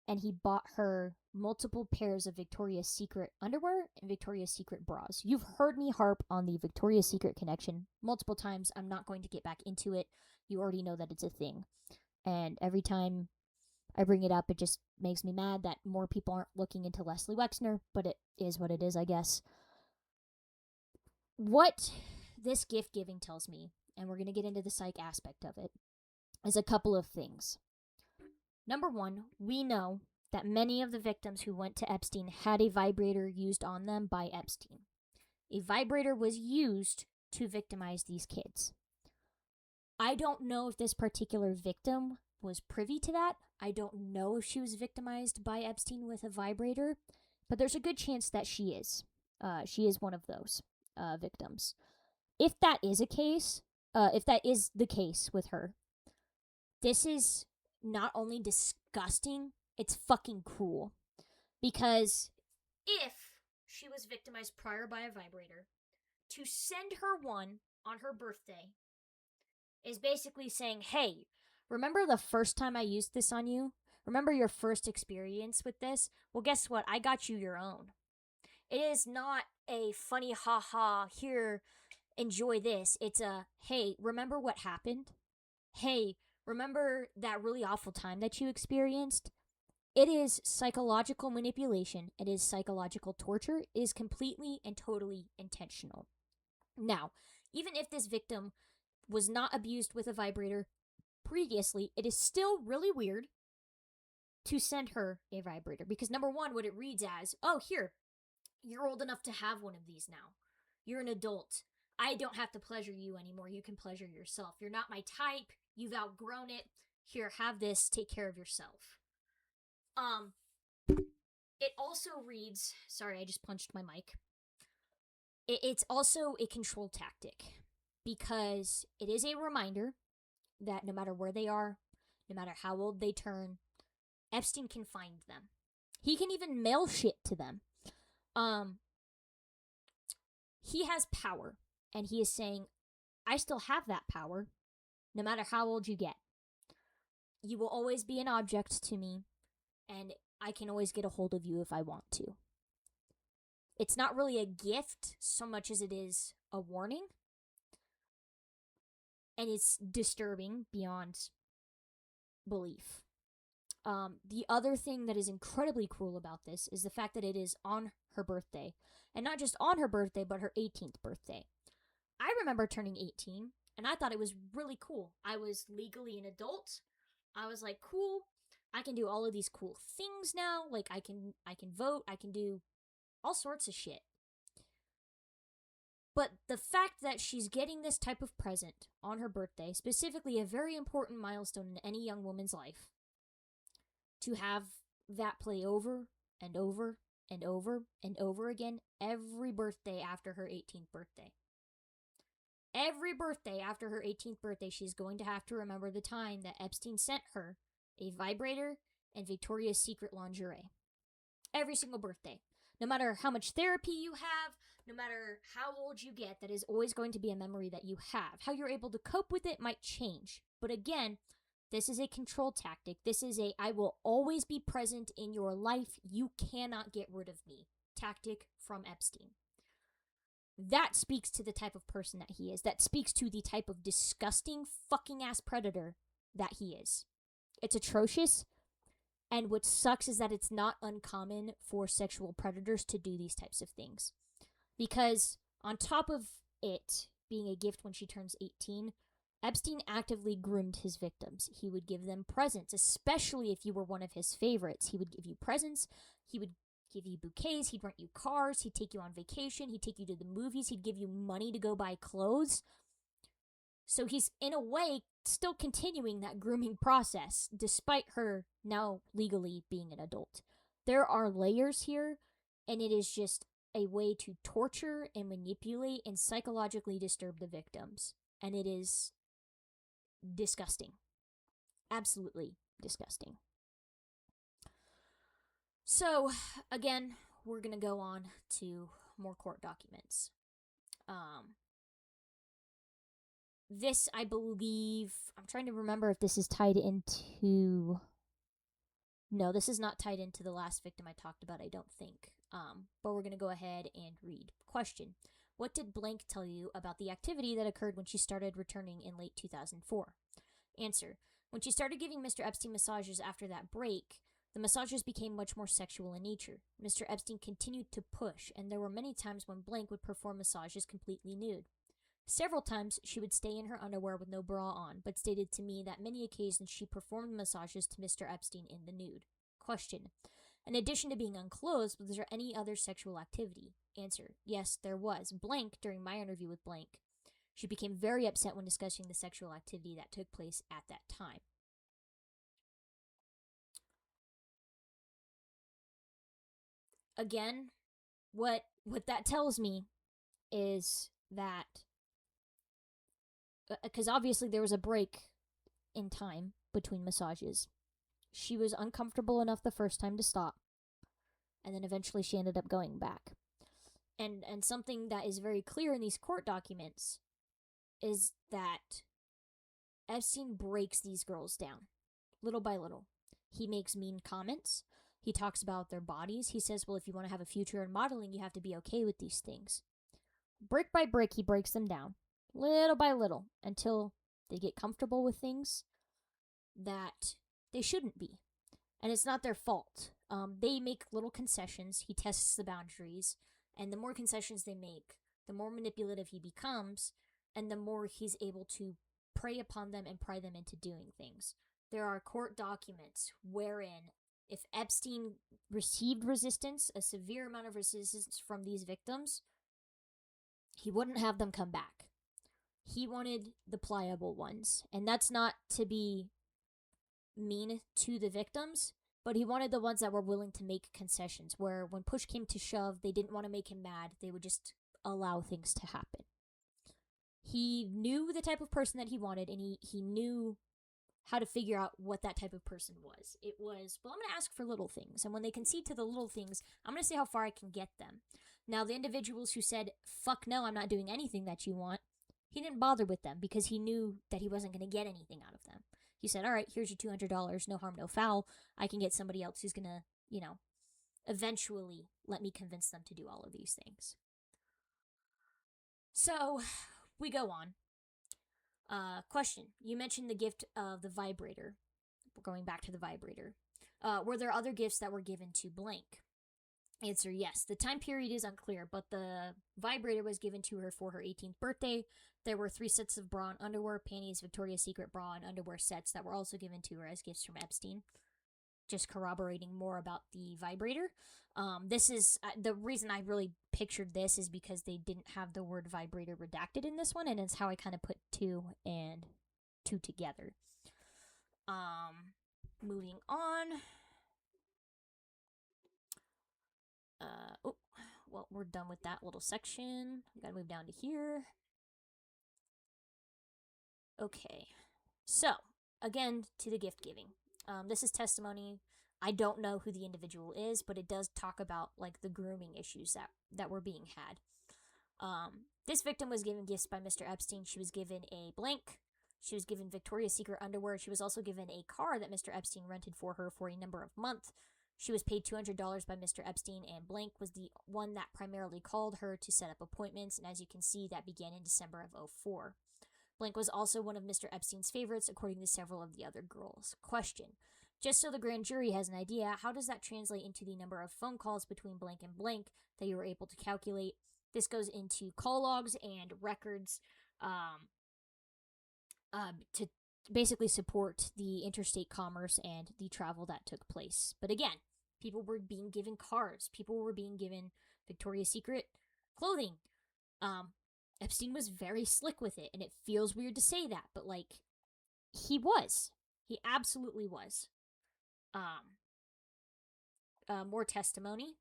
and he bought her multiple pairs of Victoria's Secret underwear and Victoria's Secret bras. You've heard me harp on the Victoria's Secret connection multiple times. I'm not going to get back into it. You already know that it's a thing. And every time I bring it up, it just makes me mad that more people aren't looking into Leslie Wexner, but it is what it is, I guess. What this gift giving tells me, and we're going to get into the psych aspect of it, is a couple of things. Number one, we know that many of the victims who went to Epstein had a vibrator used on them by Epstein. A vibrator was used to victimize these kids. I don't know if this particular victim was privy to that. I don't know if she was victimized by Epstein with a vibrator, but there's a good chance that she is. She is one of those victims. If that is the case with her, this is not only disgusting, it's fucking cruel. Because if she was victimized prior by a vibrator, to send her one on her birthday is basically saying, hey, remember the first time I used this on you? Remember your first experience with this? Well, guess what? I got you your own. It is not a funny ha-ha, here, enjoy this. It's a, hey, remember what happened? Hey, remember that really awful time that you experienced? It is psychological manipulation. It is psychological torture. It is completely and totally intentional. Now, even if this victim was not abused with a vibrator previously, it is still really weird to send her a vibrator. Because number one, what it reads as, oh, here, you're old enough to have one of these now. You're an adult. I don't have to pleasure you anymore. You can pleasure yourself. You're not my type. You've outgrown it. Here, have this. Take care of yourself. It also reads, sorry, I just punched my mic. It's also a control tactic, because it is a reminder that no matter where they are, no matter how old they turn, Epstein can find them. He can even mail shit to them. He has power, and he is saying, I still have that power, no matter how old you get. You will always be an object to me, and I can always get a hold of you if I want to. It's not really a gift so much as it is a warning, and it's disturbing beyond belief. The other thing that is incredibly cruel about this is the fact that it is on her birthday. And not just on her birthday, but her 18th birthday. I remember turning 18, and I thought it was really cool. I was legally an adult. I was like, cool, I can do all of these cool things now. Like, I can vote, I can do all sorts of shit. But the fact that she's getting this type of present on her birthday, specifically a very important milestone in any young woman's life, to have that play over and over and over and over again every birthday after her 18th birthday. Every birthday after her 18th birthday, she's going to have to remember the time that Epstein sent her a vibrator and Victoria's Secret lingerie. Every single birthday. No matter how much therapy you have, no matter how old you get, that is always going to be a memory that you have. How you're able to cope with it might change. But again, this is a control tactic. This is a I will always be present in your life. You cannot get rid of me tactic from Epstein. That speaks to the type of person that he is. That speaks to the type of disgusting fucking ass predator that he is. It's atrocious. And what sucks is that it's not uncommon for sexual predators to do these types of things. Because on top of it being a gift when she turns 18, Epstein actively groomed his victims. He would give them presents, especially if you were one of his favorites. He would give you presents. He would give you bouquets. He'd rent you cars. He'd take you on vacation. He'd take you to the movies. He'd give you money to go buy clothes. So he's, in a way, still continuing that grooming process, despite her now legally being an adult. There are layers here, and it is just a way to torture and manipulate and psychologically disturb the victims. And it is disgusting. Absolutely disgusting. So, again, we're going to go on to more court documents. This, I believe, I'm trying to remember if this is tied into... No, this is not tied into the last victim I talked about, I don't think. But we're going to go ahead and read. Question. What did blank tell you about the activity that occurred when she started returning in late 2004? Answer. When she started giving Mr. Epstein massages after that break, the massages became much more sexual in nature. Mr. Epstein continued to push, and there were many times when blank would perform massages completely nude. Several times, she would stay in her underwear with no bra on, but stated to me that many occasions she performed massages to Mr. Epstein in the nude. Question. In addition to being unclothed, was there any other sexual activity? Answer. Yes, there was. Blank, during my interview with blank, she became very upset when discussing the sexual activity that took place at that time. Again, what that tells me is that because obviously there was a break in time between massages. She was uncomfortable enough the first time to stop, and then eventually she ended up going back. And something that is very clear in these court documents is that Epstein breaks these girls down, little by little. He makes mean comments. He talks about their bodies. He says, well, if you want to have a future in modeling, you have to be okay with these things. Brick by brick, he breaks them down, little by little, until they get comfortable with things that they shouldn't be. And it's not their fault. They make little concessions. He tests the boundaries. And the more concessions they make, the more manipulative he becomes, and the more he's able to prey upon them and pry them into doing things. There are court documents wherein if Epstein received resistance, a severe amount of resistance from these victims, he wouldn't have them come back. He wanted the pliable ones. And that's not to be mean to the victims, but he wanted the ones that were willing to make concessions, where when push came to shove, they didn't want to make him mad. They would just allow things to happen. He knew the type of person that he wanted, and he knew how to figure out what that type of person was. It was, well, I'm going to ask for little things, and when they concede to the little things, I'm going to see how far I can get them. Now, the individuals who said, fuck no, I'm not doing anything that you want, he didn't bother with them because he knew that he wasn't going to get anything out of them. He said, all right, here's your $200, no harm, no foul. I can get somebody else who's going to, eventually let me convince them to do all of these things. So, we go on. Question. You mentioned the gift of the vibrator. We're going back to the vibrator. Were there other gifts that were given to blank? Answer, yes. The time period is unclear, but the vibrator was given to her for her 18th birthday. There were 3 sets of bra and underwear, panties, Victoria's Secret bra and underwear sets that were also given to her as gifts from Epstein. Just corroborating more about the vibrator. This is, the reason I really pictured this is because they didn't have the word vibrator redacted in this one, and it's how I kind of put 2 and 2 together. Moving on. well, we're done with that little section. We gotta move down to here. Okay. So, again, to the gift giving. This is testimony. I don't know who the individual is, but it does talk about like the grooming issues that were being had. This victim was given gifts by Mr. Epstein. She was given a blank. She was given Victoria's Secret underwear. She was also given a car that Mr. Epstein rented for her for a number of months. She was paid $200 by Mr. Epstein, and blank was the one that primarily called her to set up appointments, and as you can see, that began in December of 2004. Blank was also one of Mr. Epstein's favorites, according to several of the other girls. Question. Just so the grand jury has an idea, how does that translate into the number of phone calls between blank and blank that you were able to calculate? This goes into call logs and records to basically support the interstate commerce and the travel that took place. But again, people were being given cars. People were being given Victoria's Secret clothing. Epstein was very slick with it, and it feels weird to say that, but like, he was. He absolutely was. More testimony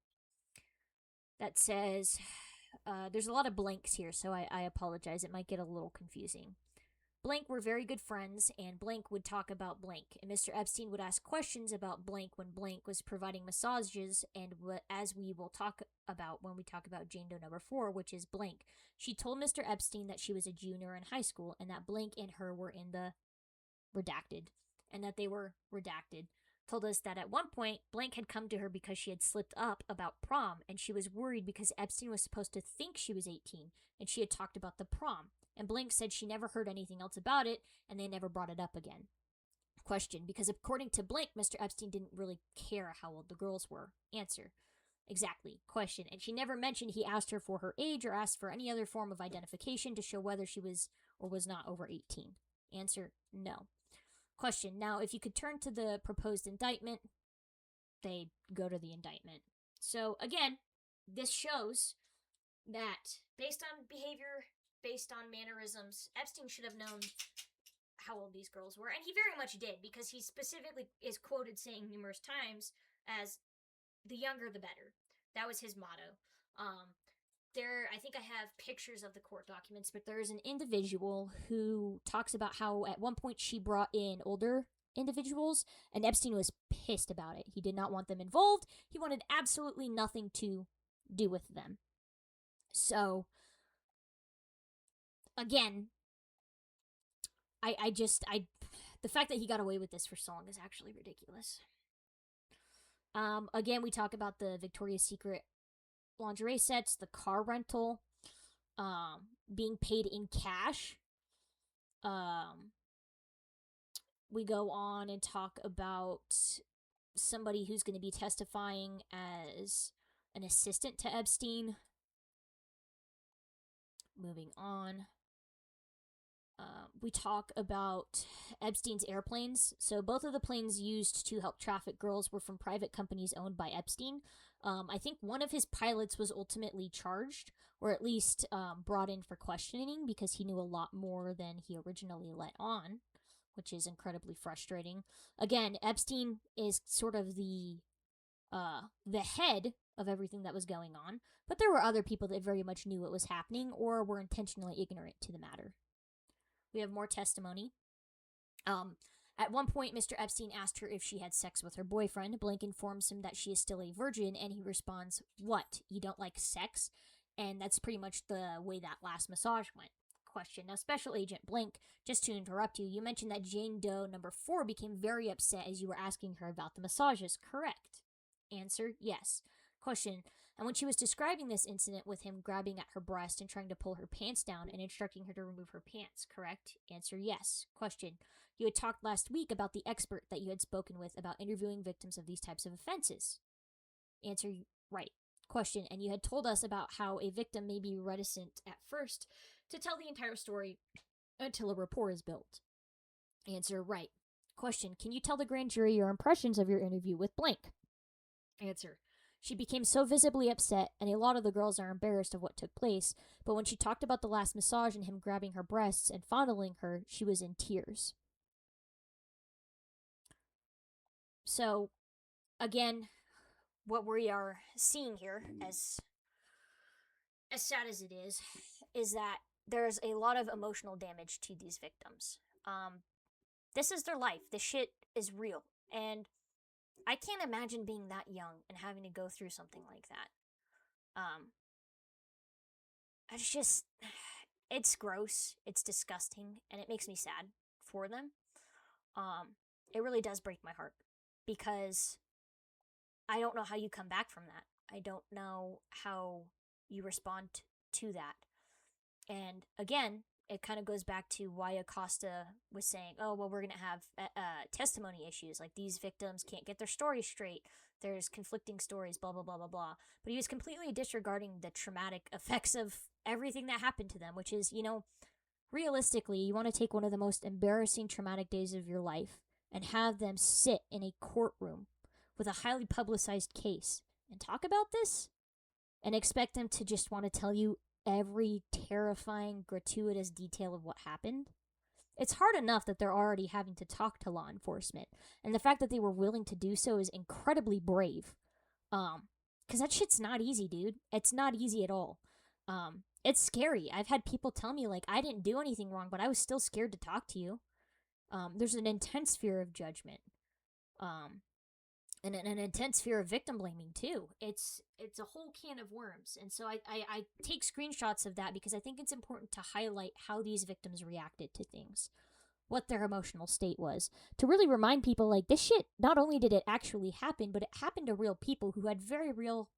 that says, there's a lot of blanks here, so I apologize. It might get a little confusing. Blank were very good friends, and blank would talk about blank, and Mr. Epstein would ask questions about blank when blank was providing massages, and as we will talk about when we talk about Jane Doe number 4, which is blank. She told Mr. Epstein that she was a junior in high school, and that blank and her were in the redacted, and that they were redacted. Told us that at one point, blank had come to her because she had slipped up about prom, and she was worried because Epstein was supposed to think she was 18, and she had talked about the prom. And blank said she never heard anything else about it, and they never brought it up again. Question, because according to blank, Mr. Epstein didn't really care how old the girls were. Answer, exactly. Question, and she never mentioned he asked her for her age or asked for any other form of identification to show whether she was or was not over 18. Answer, no. Question, now if you could turn to the proposed indictment, they go to the indictment. So again, this shows that based on behavior, based on mannerisms, Epstein should have known how old these girls were, and he very much did, because he specifically is quoted saying numerous times as, the younger the better. That was his motto. I think I have pictures of the court documents, but there's an individual who talks about how at one point she brought in older individuals, and Epstein was pissed about it. He did not want them involved. He wanted absolutely nothing to do with them. So, again, the fact that he got away with this for so long is actually ridiculous. Again, we talk about the Victoria's Secret lingerie sets, the car rental, being paid in cash. We go on and talk about somebody who's going to be testifying as an assistant to Epstein. Moving on. We talk about Epstein's airplanes. So both of the planes used to help traffic girls were from private companies owned by Epstein. I think one of his pilots was ultimately charged, or at least brought in for questioning, because he knew a lot more than he originally let on, which is incredibly frustrating. Again, Epstein is sort of the head of everything that was going on, but there were other people that very much knew what was happening or were intentionally ignorant to the matter. We have more testimony. At one point, Mr. Epstein asked her if she had sex with her boyfriend. Blank informs him that she is still a virgin, and he responds, "What, you don't like sex?" And that's pretty much the way that last massage went. Question. Now, Special Agent Blank, just to interrupt you, you mentioned that Jane Doe number 4 became very upset as you were asking her about the massages, correct? Answer, yes. Question. And when she was describing this incident with him grabbing at her breast and trying to pull her pants down and instructing her to remove her pants, correct? Answer, yes. Question. You had talked last week about the expert that you had spoken with about interviewing victims of these types of offenses. Answer, right. Question. And you had told us about how a victim may be reticent at first to tell the entire story until a rapport is built. Answer, right. Question. Can you tell the grand jury your impressions of your interview with blank? Answer. She became so visibly upset, and a lot of the girls are embarrassed of what took place, but when she talked about the last massage and him grabbing her breasts and fondling her, she was in tears. So, again, what we are seeing here, as as sad as it is that there's a lot of emotional damage to these victims. This is their life. This shit is real. And I can't imagine being that young and having to go through something like that. It's just, it's gross, it's disgusting, and it makes me sad for them. It really does break my heart because I don't know how you come back from that. I don't know how you respond to that. And again, it kind of goes back to why Acosta was saying, oh, well, we're going to have testimony issues. Like, these victims can't get their story straight. There's conflicting stories, blah, blah, blah, blah, blah. But he was completely disregarding the traumatic effects of everything that happened to them, which is, realistically, you want to take one of the most embarrassing, traumatic days of your life and have them sit in a courtroom with a highly publicized case and talk about this and expect them to just want to tell you every terrifying, gratuitous detail of what happened. It's hard enough that they're already having to talk to law enforcement, and the fact that they were willing to do so is incredibly brave. Because that shit's not easy, dude. It's not easy at all. It's scary. I've had people tell me, like, I didn't do anything wrong, but I was still scared to talk to you. There's an intense fear of judgment. And an intense fear of victim blaming too. It's a whole can of worms. And so I take screenshots of that because I think it's important to highlight how these victims reacted to things, what their emotional state was, to really remind people, like, this shit, not only did it actually happen, but it happened to real people who had very real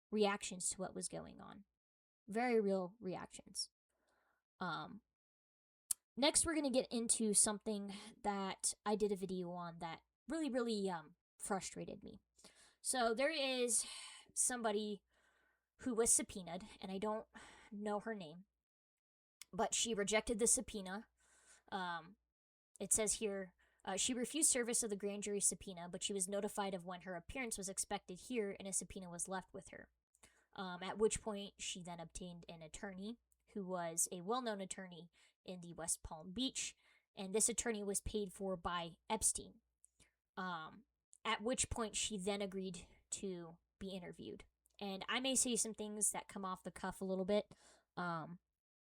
reactions to what was going on. Very real reactions. Next, we're going to get into something that I did a video on that really, really frustrated me. So there is somebody who was subpoenaed, and I don't know her name, but she rejected the subpoena. It says here, she refused service of the grand jury subpoena, but she was notified of when her appearance was expected here, and a subpoena was left with her. At which point, she then obtained an attorney who was a well-known attorney in the West Palm Beach, and this attorney was paid for by Epstein. At which point, she then agreed to be interviewed. And I may say some things that come off the cuff a little bit,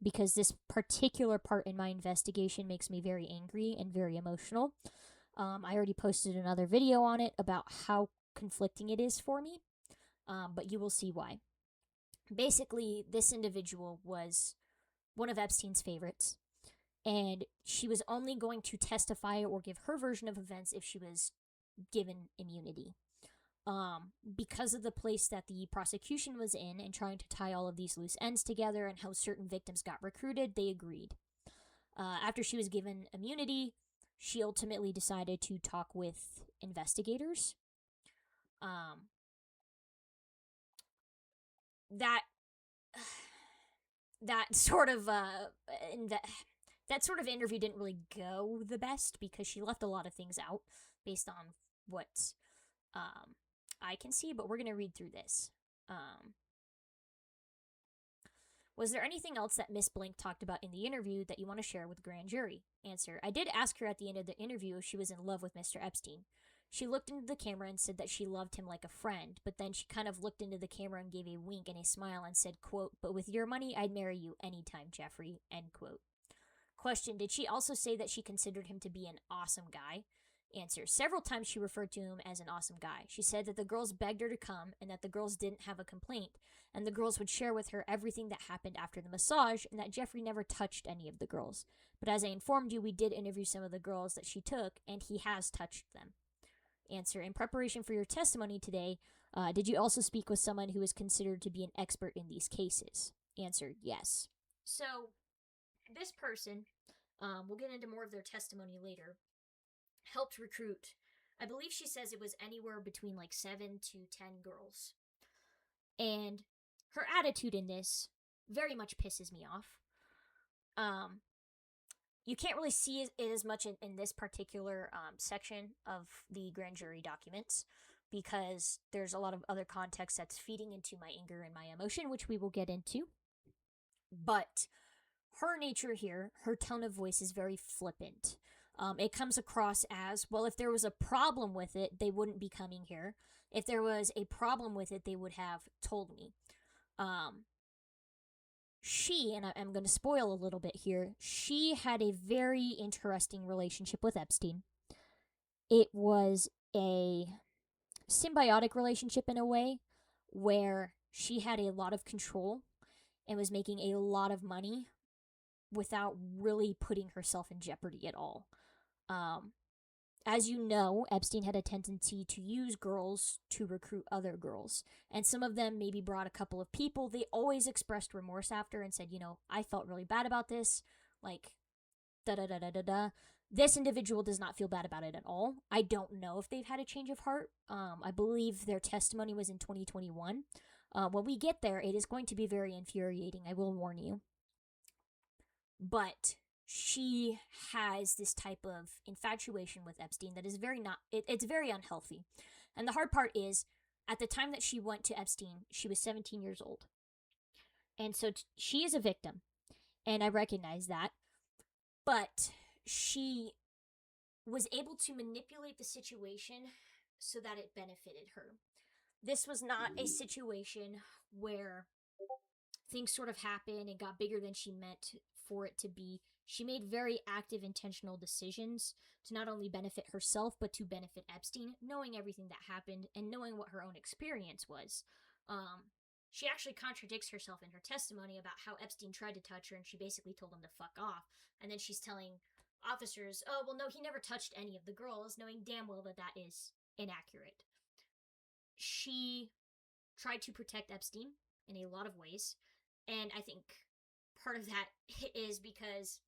because this particular part in my investigation makes me very angry and very emotional. I already posted another video on it about how conflicting it is for me, but you will see why. Basically, this individual was one of Epstein's favorites, and she was only going to testify or give her version of events if she was given immunity. Because of the place that the prosecution was in and trying to tie all of these loose ends together and how certain victims got recruited, they agreed. After she was given immunity, she ultimately decided to talk with investigators. That sort of interview didn't really go the best because she left a lot of things out based on what I can see, but we're going to read through this. Was there anything else that Miss Blank talked about in the interview that you want to share with the grand jury? Answer: I did ask her at the end of the interview if she was in love with Mr. Epstein. She looked into the camera and said that she loved him like a friend, but then she kind of looked into the camera and gave a wink and a smile and said, quote, but with your money, I'd marry you anytime, Jeffrey, end quote. Question: did she also say that she considered him to be an awesome guy? Answer: several times she referred to him as an awesome guy. She said that the girls begged her to come and that the girls didn't have a complaint, and the girls would share with her everything that happened after the massage, and that Jeffrey never touched any of the girls. But as I informed you, we did interview some of the girls that she took, and he has touched them. Answer: in preparation for your testimony today, did you also speak with someone who is considered to be an expert in these cases? Answer: yes. So, this person, we'll get into more of their testimony later, helped recruit, I believe she says it was anywhere between like 7 to 10 girls. And her attitude in this very much pisses me off. You can't really see it as much in this particular section of the grand jury documents because there's a lot of other context that's feeding into my anger and my emotion, which we will get into. But her nature here, her tone of voice is very flippant. It comes across as, well, if there was a problem with it, they wouldn't be coming here. If there was a problem with it, they would have told me. and I'm going to spoil a little bit here, she had a very interesting relationship with Epstein. It was a symbiotic relationship in a way where she had a lot of control and was making a lot of money without really putting herself in jeopardy at all. Um, as you know, Epstein had a tendency to use girls to recruit other girls. And some of them maybe brought a couple of people. They always expressed remorse after and said, I felt really bad about this. Like, da da da da da da. This individual does not feel bad about it at all. I don't know if they've had a change of heart. I believe their testimony was in 2021. When we get there, it is going to be very infuriating. I will warn you. But she has this type of infatuation with Epstein that is it's very unhealthy. And the hard part is, at the time that she went to Epstein, she was 17 years old. And so she is a victim. And I recognize that. But she was able to manipulate the situation so that it benefited her. This was not a situation where things sort of happened and got bigger than she meant for it to be. She made very active, intentional decisions to not only benefit herself, but to benefit Epstein, knowing everything that happened and knowing what her own experience was. She actually contradicts herself in her testimony about how Epstein tried to touch her and she basically told him to fuck off. And then she's telling officers, oh, well, no, he never touched any of the girls, knowing damn well that that is inaccurate. She tried to protect Epstein in a lot of ways. And I think part of that is because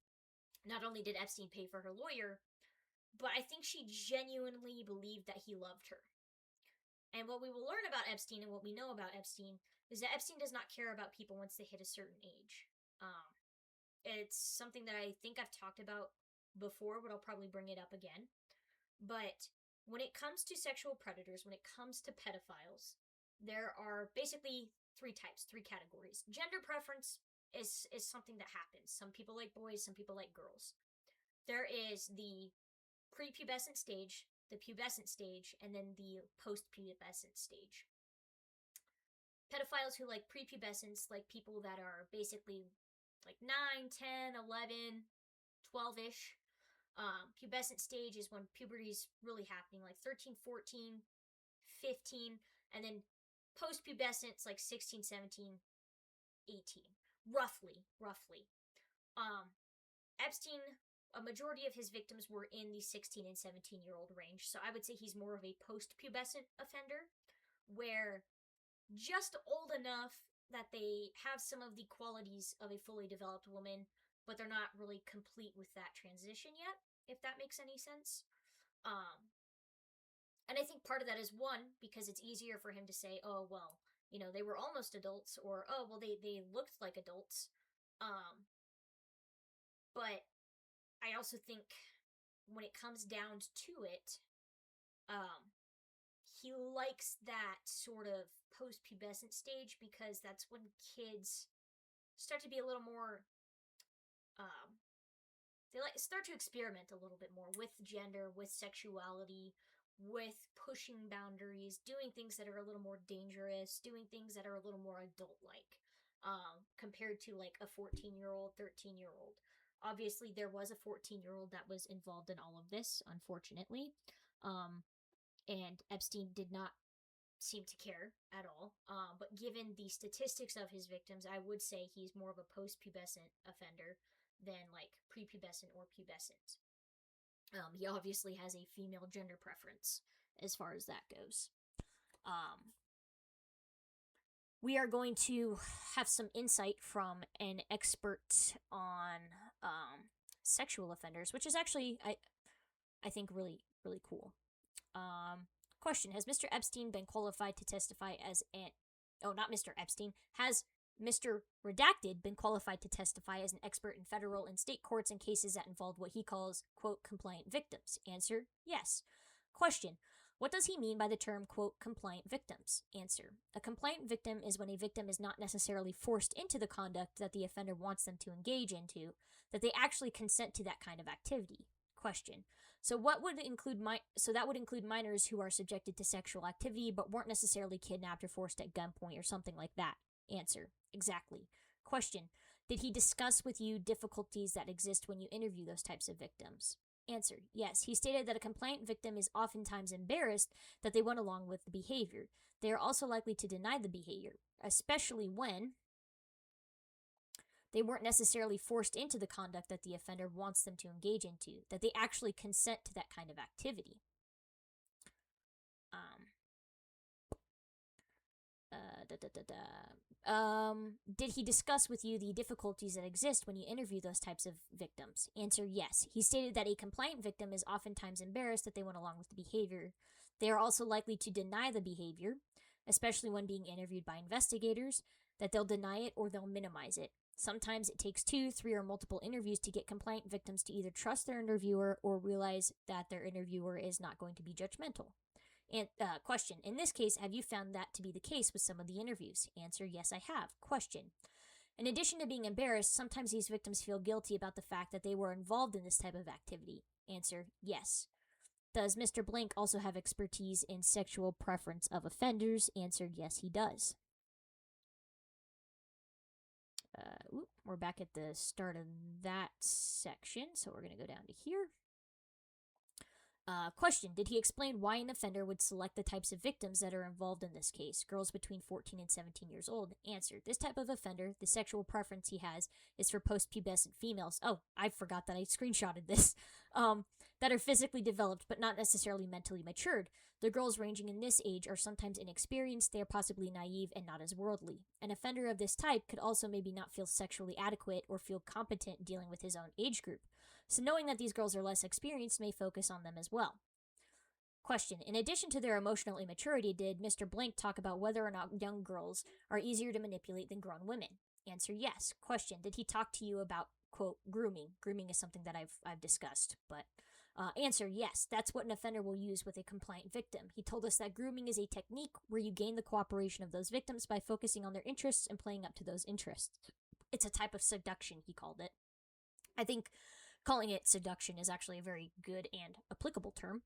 not only did Epstein pay for her lawyer, but I think she genuinely believed that he loved her. And what we will learn about Epstein and what we know about Epstein is that Epstein does not care about people once they hit a certain age. It's something that I think I've talked about before, but I'll probably bring it up again. But when it comes to sexual predators, when it comes to pedophiles, there are basically three categories. Gender preference is something that happens. Some people like boys, some people like girls. There is the prepubescent stage, the pubescent stage, and then the post-pubescent stage. Pedophiles who like prepubescence, like people that are basically like 9, 10, 11, 12-ish. Pubescent stage is when puberty's really happening, like 13, 14, 15, and then post-pubescence, like 16, 17, 18. Roughly. Epstein, a majority of his victims were in the 16 and 17-year-old range, so I would say he's more of a post-pubescent offender, where just old enough that they have some of the qualities of a fully developed woman, but they're not really complete with that transition yet, if that makes any sense. And I think part of that is, one, because it's easier for him to say, oh, well, they were almost adults, or, oh, well, they looked like adults. But I also think when it comes down to it, he likes that sort of post-pubescent stage because that's when kids start to be a little more, they start to experiment a little bit more with gender, with sexuality, with pushing boundaries, doing things that are a little more dangerous, doing things that are a little more adult-like, compared to like a 14-year-old, 13-year-old. Obviously, there was a 14-year-old that was involved in all of this, unfortunately. And Epstein did not seem to care at all. But given the statistics of his victims, I would say he's more of a post-pubescent offender than like prepubescent or pubescent. He obviously has a female gender preference as far as that goes. We are going to have some insight from an expert on sexual offenders, which is actually, I think, really, really cool. Question: has Mr. Epstein been qualified to testify as an... Oh, not Mr. Epstein. Has Mr. Redacted been qualified to testify as an expert in federal and state courts in cases that involve what he calls, quote, compliant victims? Answer: yes. Question: what does he mean by the term, quote, compliant victims? Answer: a compliant victim is when a victim is not necessarily forced into the conduct that the offender wants them to engage into, that they actually consent to that kind of activity. Question: so that would include minors who are subjected to sexual activity but weren't necessarily kidnapped or forced at gunpoint or something like that. Answer: exactly. Question: Did he discuss with you difficulties that exist when you interview those types of victims? Answer, yes. He stated that a complaint victim is oftentimes embarrassed that they went along with the behavior. They are also likely to deny the behavior, especially when they weren't necessarily forced into the conduct that the offender wants them to engage into, that they actually consent to that kind of activity. Did he discuss with you the difficulties that exist when you interview those types of victims? Answer, yes. He stated that a complaint victim is oftentimes embarrassed that they went along with the behavior. They are also likely to deny the behavior, especially when being interviewed by investigators, that they'll deny it or they'll minimize it. Sometimes it takes 2, 3, or multiple interviews to get complaint victims to either trust their interviewer or realize that their interviewer is not going to be judgmental. And question, in this case, have you found that to be the case with some of the interviews? Answer, yes, I have. Question, in addition to being embarrassed, sometimes these victims feel guilty about the fact that they were involved in this type of activity. Answer, yes. Does Mr. Blank also have expertise in sexual preference of offenders? Answer, yes, he does. We're back at the start of that section, so we're going to go down to here. Question, did he explain why an offender would select the types of victims that are involved in this case, girls between 14 and 17 years old? Answer, this type of offender, the sexual preference he has is for post-pubescent females. Oh, I forgot that I screenshotted this. That are physically developed but not necessarily mentally matured. The girls ranging in this age are sometimes inexperienced, they are possibly naive and not as worldly. An offender of this type could also maybe not feel sexually adequate or feel competent dealing with his own age group. So knowing that these girls are less experienced may focus on them as well. Question, in addition to their emotional immaturity, did Mr. Blank talk about whether or not young girls are easier to manipulate than grown women? Answer, yes. Question, did he talk to you about, quote, grooming? Grooming is something that I've discussed, but answer, yes. That's what an offender will use with a compliant victim. He told us that grooming is a technique where you gain the cooperation of those victims by focusing on their interests and playing up to those interests. It's a type of seduction, he called it. I think calling it seduction is actually a very good and applicable term.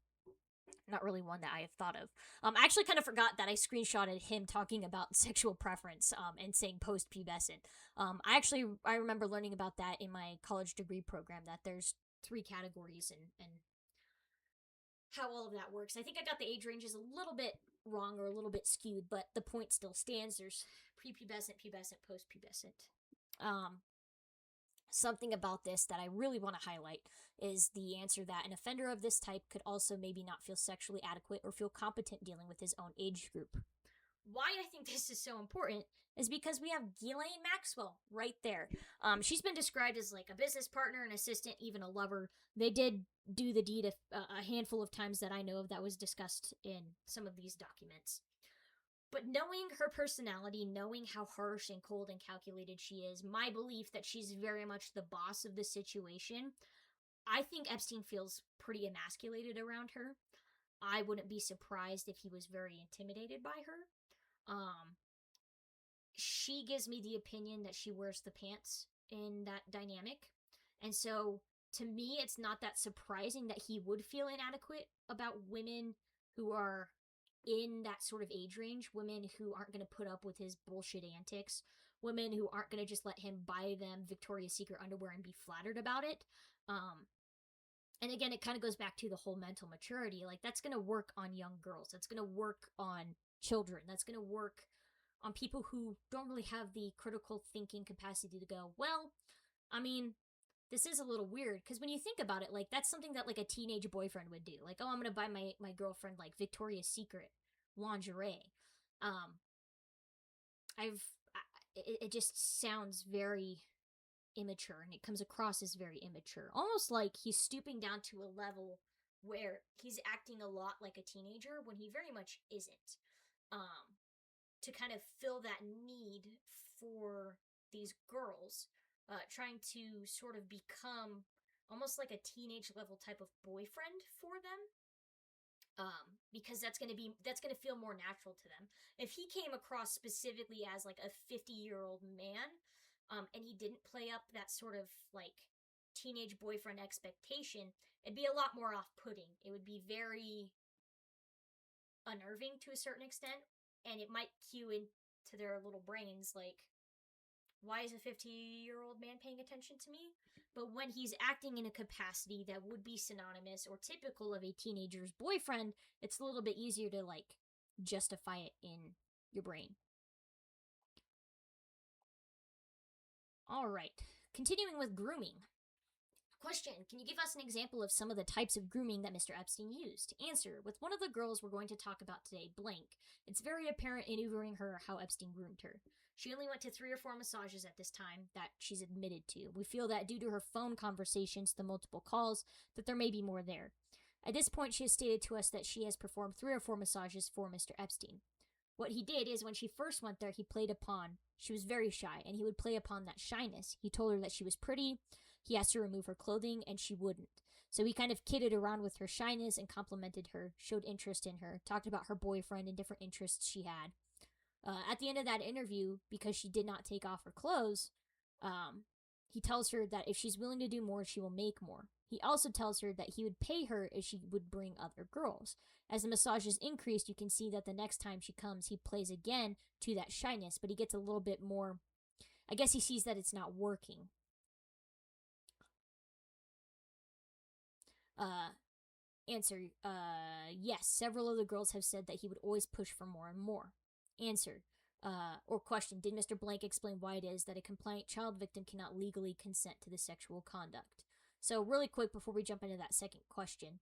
Not really one that I have thought of. I actually kind of forgot that I screenshotted him talking about sexual preference and saying post-pubescent. I remember learning about that in my college degree program, that there's 3 categories and how all of that works. I think I got the age ranges a little bit wrong or a little bit skewed, but the point still stands. There's prepubescent, pubescent, post-pubescent. Something about this that I really want to highlight is the answer that an offender of this type could also maybe not feel sexually adequate or feel competent dealing with his own age group. Why I think this is so important is because we have Ghislaine Maxwell right there. She's been described as like a business partner, an assistant, even a lover. They did do the deed a handful of times that I know of that was discussed in some of these documents. But knowing her personality, knowing how harsh and cold and calculated she is, my belief that she's very much the boss of the situation, I think Epstein feels pretty emasculated around her. I wouldn't be surprised if he was very intimidated by her. She gives me the opinion that she wears the pants in that dynamic. And so, to me, it's not that surprising that he would feel inadequate about women who are in that sort of age range, women who aren't going to put up with his bullshit antics, women who aren't going to just let him buy them Victoria's Secret underwear and be flattered about it. And again, it kind of goes back to the whole mental maturity. Like, that's going to work on young girls. That's going to work on children. That's going to work on people who don't really have the critical thinking capacity to go, well, I mean, this is a little weird, because when you think about it, like, that's something that, like, a teenage boyfriend would do. Like, oh, I'm gonna buy my girlfriend, like, Victoria's Secret lingerie. It just sounds very immature, and it comes across as very immature. Almost like he's stooping down to a level where he's acting a lot like a teenager when he very much isn't. To kind of fill that need for these girls, trying to sort of become almost like a teenage level type of boyfriend for them, because that's gonna feel more natural to them. If he came across specifically as like a 50-year-old man, and he didn't play up that sort of like teenage boyfriend expectation, it'd be a lot more off-putting. It would be very unnerving to a certain extent, and it might cue into their little brains like, why is a 50-year-old man paying attention to me? But when he's acting in a capacity that would be synonymous or typical of a teenager's boyfriend, it's a little bit easier to, like, justify it in your brain. All right, continuing with grooming. Question, can you give us an example of some of the types of grooming that Mr. Epstein used? Answer, with one of the girls we're going to talk about today, blank, it's very apparent interviewing her how Epstein groomed her. She only went to 3 or 4 massages at this time that she's admitted to. We feel that due to her phone conversations, the multiple calls, that there may be more there. At this point, she has stated to us that she has performed 3 or 4 massages for Mr. Epstein. What he did is when she first went there, he played upon, she was very shy, and he would play upon that shyness. He told her that she was pretty. He asked her to remove her clothing, and she wouldn't. So he kind of kidded around with her shyness and complimented her, showed interest in her, talked about her boyfriend and different interests she had. At the end of that interview, because she did not take off her clothes, he tells her that if she's willing to do more, she will make more. He also tells her that he would pay her if she would bring other girls. As the massages increased, you can see that the next time she comes, he plays again to that shyness, but he gets a little bit more, I guess he sees that it's not working. Answer, yes, several of the girls have said that he would always push for more and more. Answer, or question, did Mr. Blank explain why it is that a compliant child victim cannot legally consent to the sexual conduct? So really quick before we jump into that second question,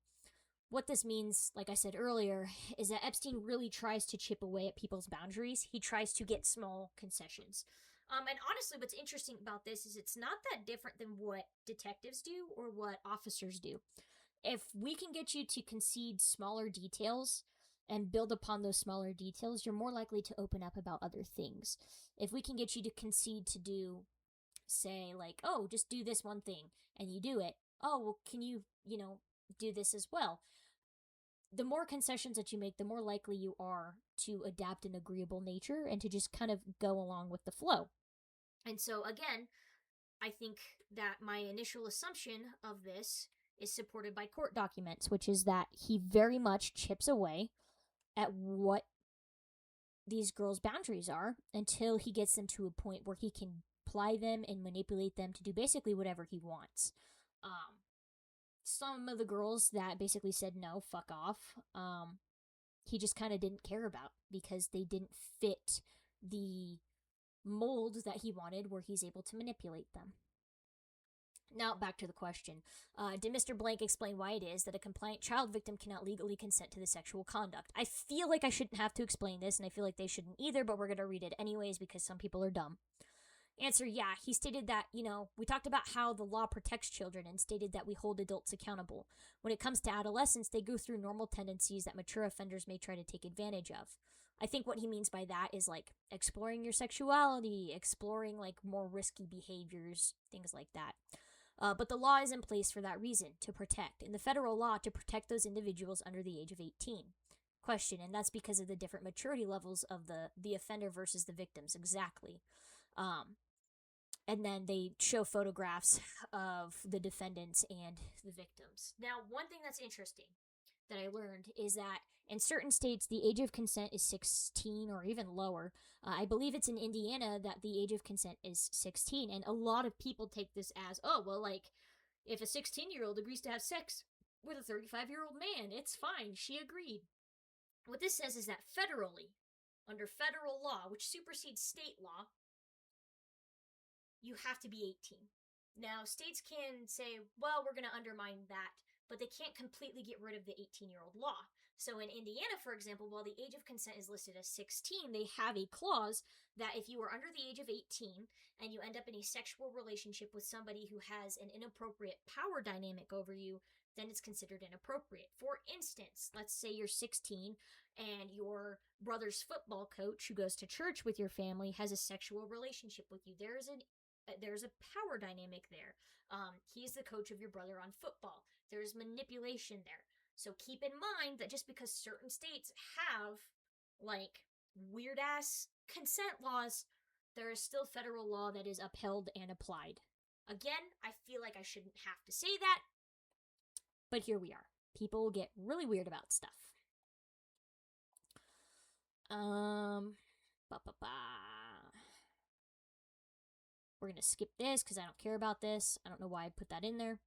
what this means, like I said earlier, is that Epstein really tries to chip away at people's boundaries. He tries to get small concessions. And honestly, what's interesting about this is it's not that different than what detectives do or what officers do. If we can get you to concede smaller details and build upon those smaller details, you're more likely to open up about other things. If we can get you to concede to do, say, like, oh, just do this one thing, and you do it, oh, well, can you, do this as well? The more concessions that you make, the more likely you are to adapt an agreeable nature and to just kind of go along with the flow. And so, again, I think that my initial assumption of this is supported by court documents, which is that he very much chips away at what these girls' boundaries are until he gets them to a point where he can ply them and manipulate them to do basically whatever he wants. Some of the girls that basically said no, fuck off, he just kind of didn't care about because they didn't fit the mold that he wanted where he's able to manipulate them. Now, back to the question. Did Mr. Blank explain why it is that a compliant child victim cannot legally consent to the sexual conduct? I feel like I shouldn't have to explain this, and I feel like they shouldn't either, but we're going to read it anyways because some people are dumb. Answer, yeah. He stated that, we talked about how the law protects children and stated that we hold adults accountable. When it comes to adolescents, they go through normal tendencies that mature offenders may try to take advantage of. I think what he means by that is, like, exploring your sexuality, exploring, like, more risky behaviors, things like that. But the law is in place for that reason, to protect. In the federal law, to protect those individuals under the age of 18. Question, and that's because of the different maturity levels of the offender versus the victims, exactly. And then they show photographs of the defendants and the victims. Now, one thing that's interesting that I learned is that in certain states, the age of consent is 16 or even lower. I believe it's in Indiana that the age of consent is 16, and a lot of people take this as, oh, well, like, if a 16-year-old agrees to have sex with a 35-year-old man, it's fine, she agreed. What this says is that federally, under federal law, which supersedes state law, you have to be 18. Now, states can say, well, we're going to undermine that, but they can't completely get rid of the 18-year-old law. So in Indiana, for example, while the age of consent is listed as 16, they have a clause that if you are under the age of 18 and you end up in a sexual relationship with somebody who has an inappropriate power dynamic over you, then it's considered inappropriate. For instance, let's say you're 16 and your brother's football coach who goes to church with your family has a sexual relationship with you. There's a power dynamic there. He's the coach of your brother on football. There's manipulation there. So keep in mind that just because certain states have, like, weird-ass consent laws, there is still federal law that is upheld and applied. Again, I feel like I shouldn't have to say that, but here we are. People get really weird about stuff. We're going to skip this because I don't care about this. I don't know why I put that in there.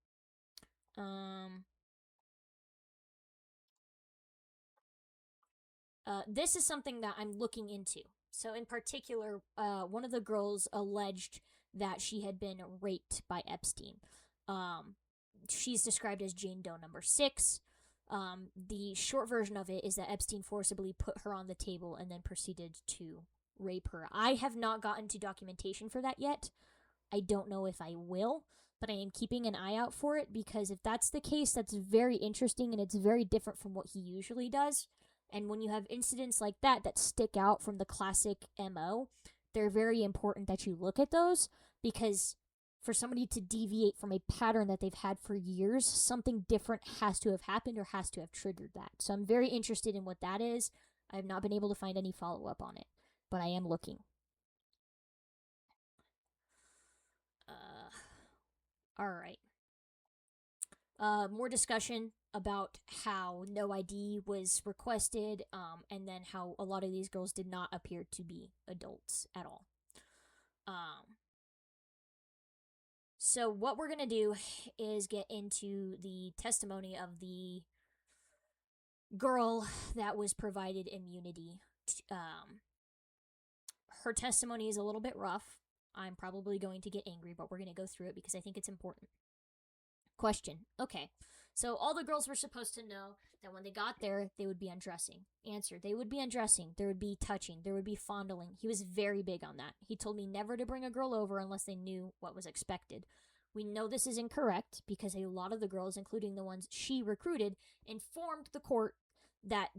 This is something that I'm looking into. So, in particular, one of the girls alleged that she had been raped by Epstein. She's described as Jane Doe number 6. The short version of it is that Epstein forcibly put her on the table and then proceeded to rape her. I have not gotten to documentation for that yet. I don't know if I will, but I am keeping an eye out for it, because if that's the case, that's very interesting and it's very different from what he usually does. And when you have incidents like that that stick out from the classic MO, they're very important that you look at those, because for somebody to deviate from a pattern that they've had for years, something different has to have happened or has to have triggered that. So I'm very interested in what that is. I have not been able to find any follow-up on it, but I am looking. All right. More discussion about how no ID was requested, and then how a lot of these girls did not appear to be adults at all. So what we're gonna do is get into the testimony of the girl that was provided immunity. Her testimony is a little bit rough. I'm probably going to get angry, but we're gonna go through it because I think it's important. Question. Okay. So all the girls were supposed to know that when they got there, they would be undressing. Answer. They would be undressing. There would be touching. There would be fondling. He was very big on that. He told me never to bring a girl over unless they knew what was expected. We know this is incorrect because a lot of the girls, including the ones she recruited, informed the court that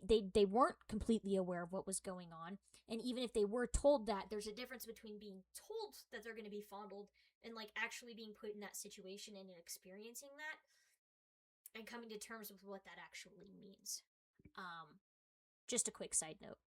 they weren't completely aware of what was going on. And even if they were told that, there's a difference between being told that they're going to be fondled and like actually being put in that situation and experiencing that and coming to terms with what that actually means. Just a quick side note.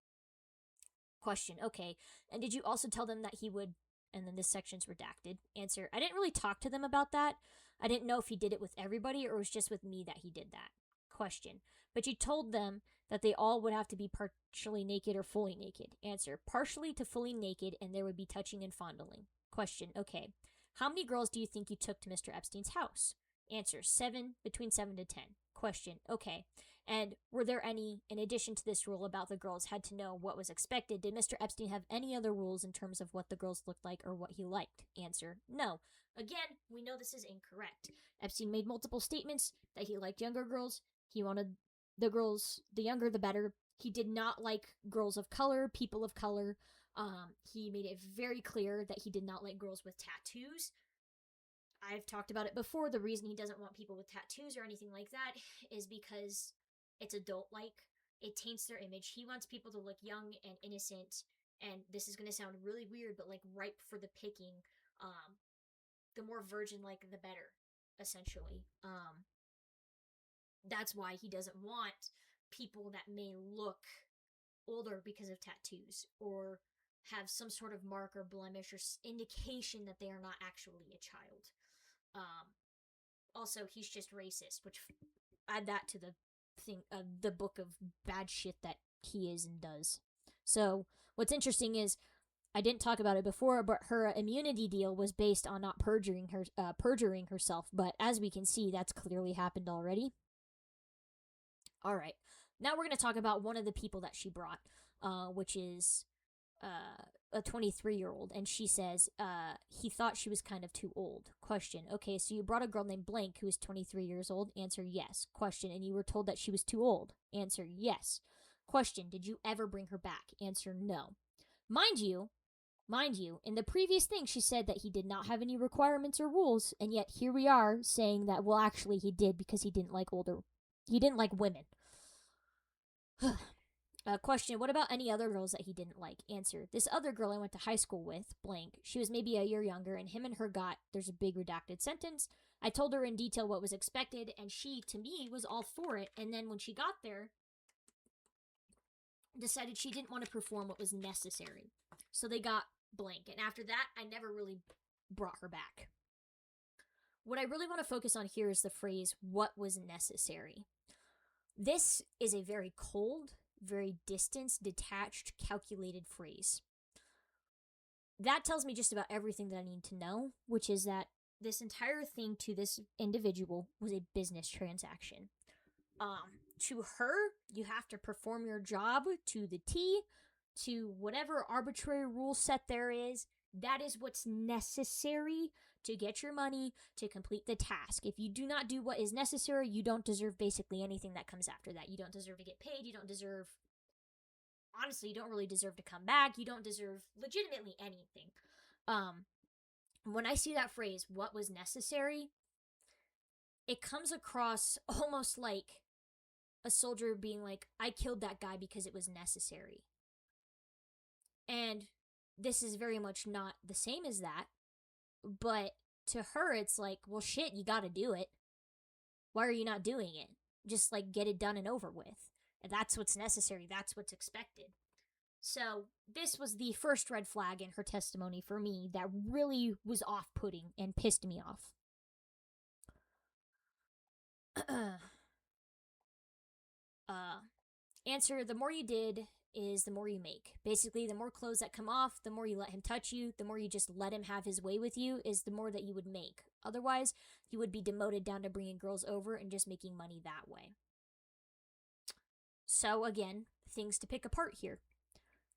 Question. Okay. And did you also tell them that he would, and then this section's redacted. Answer. I didn't really talk to them about that. I didn't know if he did it with everybody or it was just with me that he did that. Question. But you told them that they all would have to be partially naked or fully naked. Answer. Partially to fully naked, and there would be touching and fondling. Question. Okay. How many girls do you think you took to Mr. Epstein's house? Answer. 7, between 7 to 10. Question. Okay. And were there any, in addition to this rule about the girls had to know what was expected, did Mr. Epstein have any other rules in terms of what the girls looked like or what he liked? Answer. No. Again, we know this is incorrect. Epstein made multiple statements that he liked younger girls. He wanted the girls, the younger the better. He did not like girls of color, people of color. He made it very clear that he did not like girls with tattoos. I've talked about it before. The reason he doesn't want people with tattoos or anything like that is because it's adult-like. It taints their image. He wants people to look young and innocent, and this is going to sound really weird, but like ripe for the picking. The more virgin-like, the better, essentially. That's why he doesn't want people that may look older because of tattoos or have some sort of mark or blemish or indication that they are not actually a child. Also, he's just racist, which add that to the thing, the book of bad shit that he is and does. So what's interesting is I didn't talk about it before, but her immunity deal was based on not perjuring herself. But as we can see, that's clearly happened already. All right, now we're going to talk about one of the people that she brought, which is a 23-year-old, and she says he thought she was kind of too old. Question. Okay, so you brought a girl named Blank who is 23 years old. Answer. Yes. Question. And you were told that she was too old. Answer. Yes. Question. Did you ever bring her back? Answer. No. Mind you, in the previous thing she said that he did not have any requirements or rules, and yet here we are saying that, well, actually he did because he didn't like women. Question, what about any other girls that he didn't like? Answer, this other girl I went to high school with, Blank, she was maybe a year younger, and him and her got, there's a big redacted sentence. I told her in detail what was expected, and she, to me, was all for it, and then when she got there, decided she didn't want to perform what was necessary. So they got Blank, and after that, I never really brought her back. What I really want to focus on here is the phrase, what was necessary. This is a very cold, very distanced, detached, calculated phrase. that tells me just about everything that I need to know, which is that this entire thing to this individual was a business transaction. To her, you have to perform your job to the T, to whatever arbitrary rule set there is. That is what's necessary to get your money to complete the task. If you do not do what is necessary, you don't deserve basically anything that comes after that. You don't deserve to get paid. You don't deserve, honestly, you don't really deserve to come back. You don't deserve legitimately anything. When I see that phrase, what was necessary, it comes across almost like a soldier being like, I killed that guy because it was necessary. And this is very much not the same as that, but to her, it's like, well, shit, you gotta do it. Why are you not doing it? Just, like, get it done and over with. And that's what's necessary. That's what's expected. So this was the first red flag in her testimony for me that really was off-putting and pissed me off. Answer, the more you did is the more you make. Basically, the more clothes that come off, the more you let him touch you, the more you just let him have his way with you, is the more that you would make. Otherwise, you would be demoted down to bringing girls over and just making money that way. So again, things to pick apart here.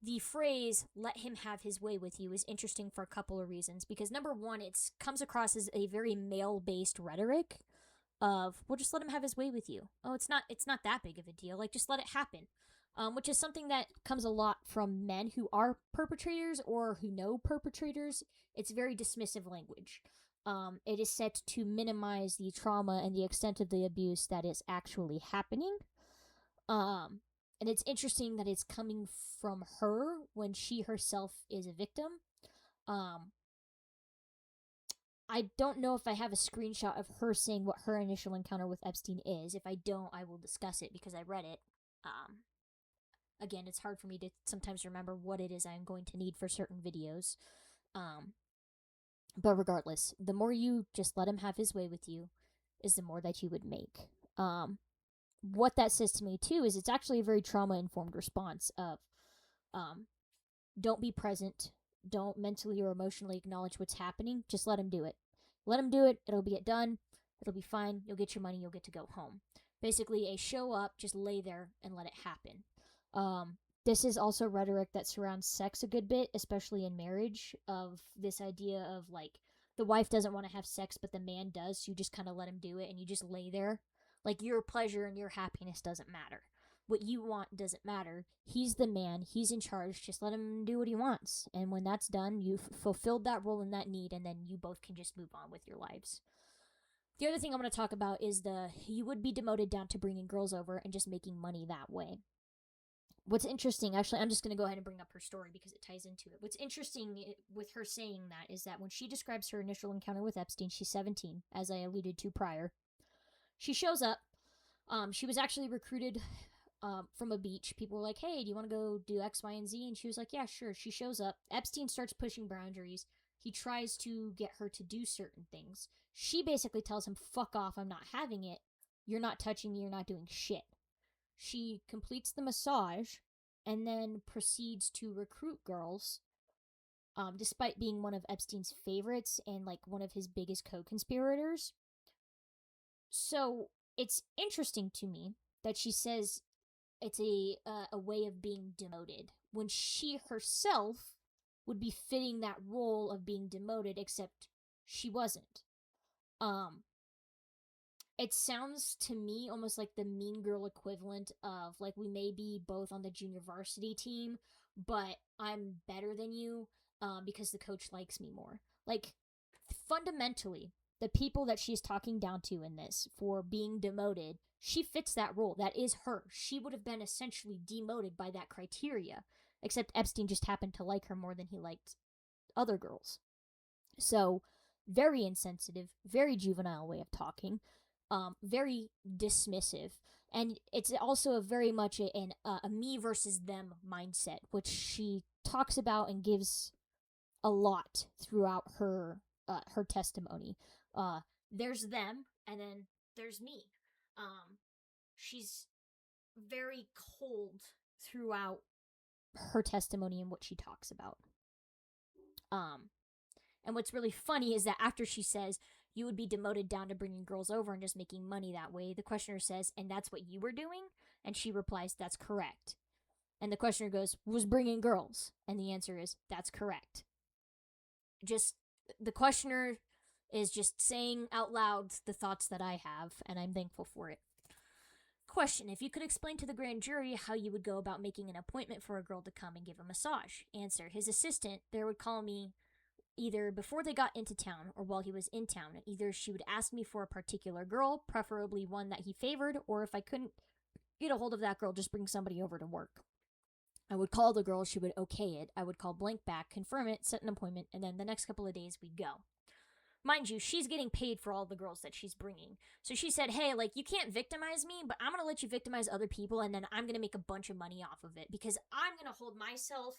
The phrase, let him have his way with you, is interesting for a couple of reasons. Because number one, it comes across as a very male-based rhetoric of, well, just let him have his way with you. Oh, it's not that big of a deal. Like, just let it happen. Which is something that comes a lot from men who are perpetrators or who know perpetrators. It's very dismissive language. It is set to minimize the trauma and the extent of the abuse that is actually happening. And it's interesting that it's coming from her when she herself is a victim. I don't know if I have a screenshot of her saying what her initial encounter with Epstein is. If I don't, I will discuss it because I read it. Again, it's hard for me to sometimes remember what it is I'm going to need for certain videos. But regardless, the more you just let him have his way with you is the more that you would make. What that says to me, too, is it's actually a very trauma-informed response of don't be present, don't mentally or emotionally acknowledge what's happening, just let him do it. Let him do it, it'll get done, it'll be fine, you'll get your money, you'll get to go home. Basically, a show up, just lay there and let it happen. This is also rhetoric that surrounds sex a good bit, especially in marriage, of this idea of, like, the wife doesn't want to have sex, but the man does, so you just kind of let him do it, and you just lay there. Like, your pleasure and your happiness doesn't matter. What you want doesn't matter. He's the man. He's in charge. Just let him do what he wants. And when that's done, you've fulfilled that role and that need, and then you both can just move on with your lives. The other thing I'm going to talk about is you would be demoted down to bringing girls over and just making money that way. What's interesting, actually, I'm just going to go ahead and bring up her story because it ties into it. What's interesting with her saying that is that when she describes her initial encounter with Epstein, she's 17, as I alluded to prior. She shows up. She was actually recruited from a beach. People were like, hey, do you want to go do X, Y, and Z? And she was like, yeah, sure. She shows up. Epstein starts pushing boundaries. He tries to get her to do certain things. She basically tells him, fuck off, I'm not having it. You're not touching me, you're not doing shit. She completes the massage and then proceeds to recruit girls, despite being one of Epstein's favorites and, like, one of his biggest co-conspirators. So it's interesting to me that she says it's a way of being demoted when she herself would be fitting that role of being demoted, except she wasn't. It sounds to me almost like the mean girl equivalent of, like, we may be both on the junior varsity team, but I'm better than you because the coach likes me more. Like, fundamentally, the people that she's talking down to in this for being demoted, she fits that role. That is her. She would have been essentially demoted by that criteria, except Epstein just happened to like her more than he liked other girls. So, very insensitive, very juvenile way of talking, very dismissive. And it's also very much a me versus them mindset, which she talks about and gives a lot throughout her testimony. There's them, and then there's me. She's very cold throughout her testimony and what she talks about. And what's really funny is that after she says, you would be demoted down to bringing girls over and just making money that way, the questioner says, and that's what you were doing? And she replies, that's correct. And the questioner goes, was bringing girls? And the answer is, that's correct. Just, the questioner is just saying out loud the thoughts that I have, and I'm thankful for it. Question, if you could explain to the grand jury how you would go about making an appointment for a girl to come and give a massage. Answer, his assistant there would call me either before they got into town or while he was in town. Either she would ask me for a particular girl, preferably one that he favored, or if I couldn't get a hold of that girl, just bring somebody over to work. I would call the girl, she would okay it, I would call blank back, confirm it, set an appointment, and then the next couple of days we'd go. Mind you, she's getting paid for all the girls that she's bringing. So she said, hey, like, you can't victimize me, but I'm going to let you victimize other people, and then I'm going to make a bunch of money off of it, because I'm going to hold myself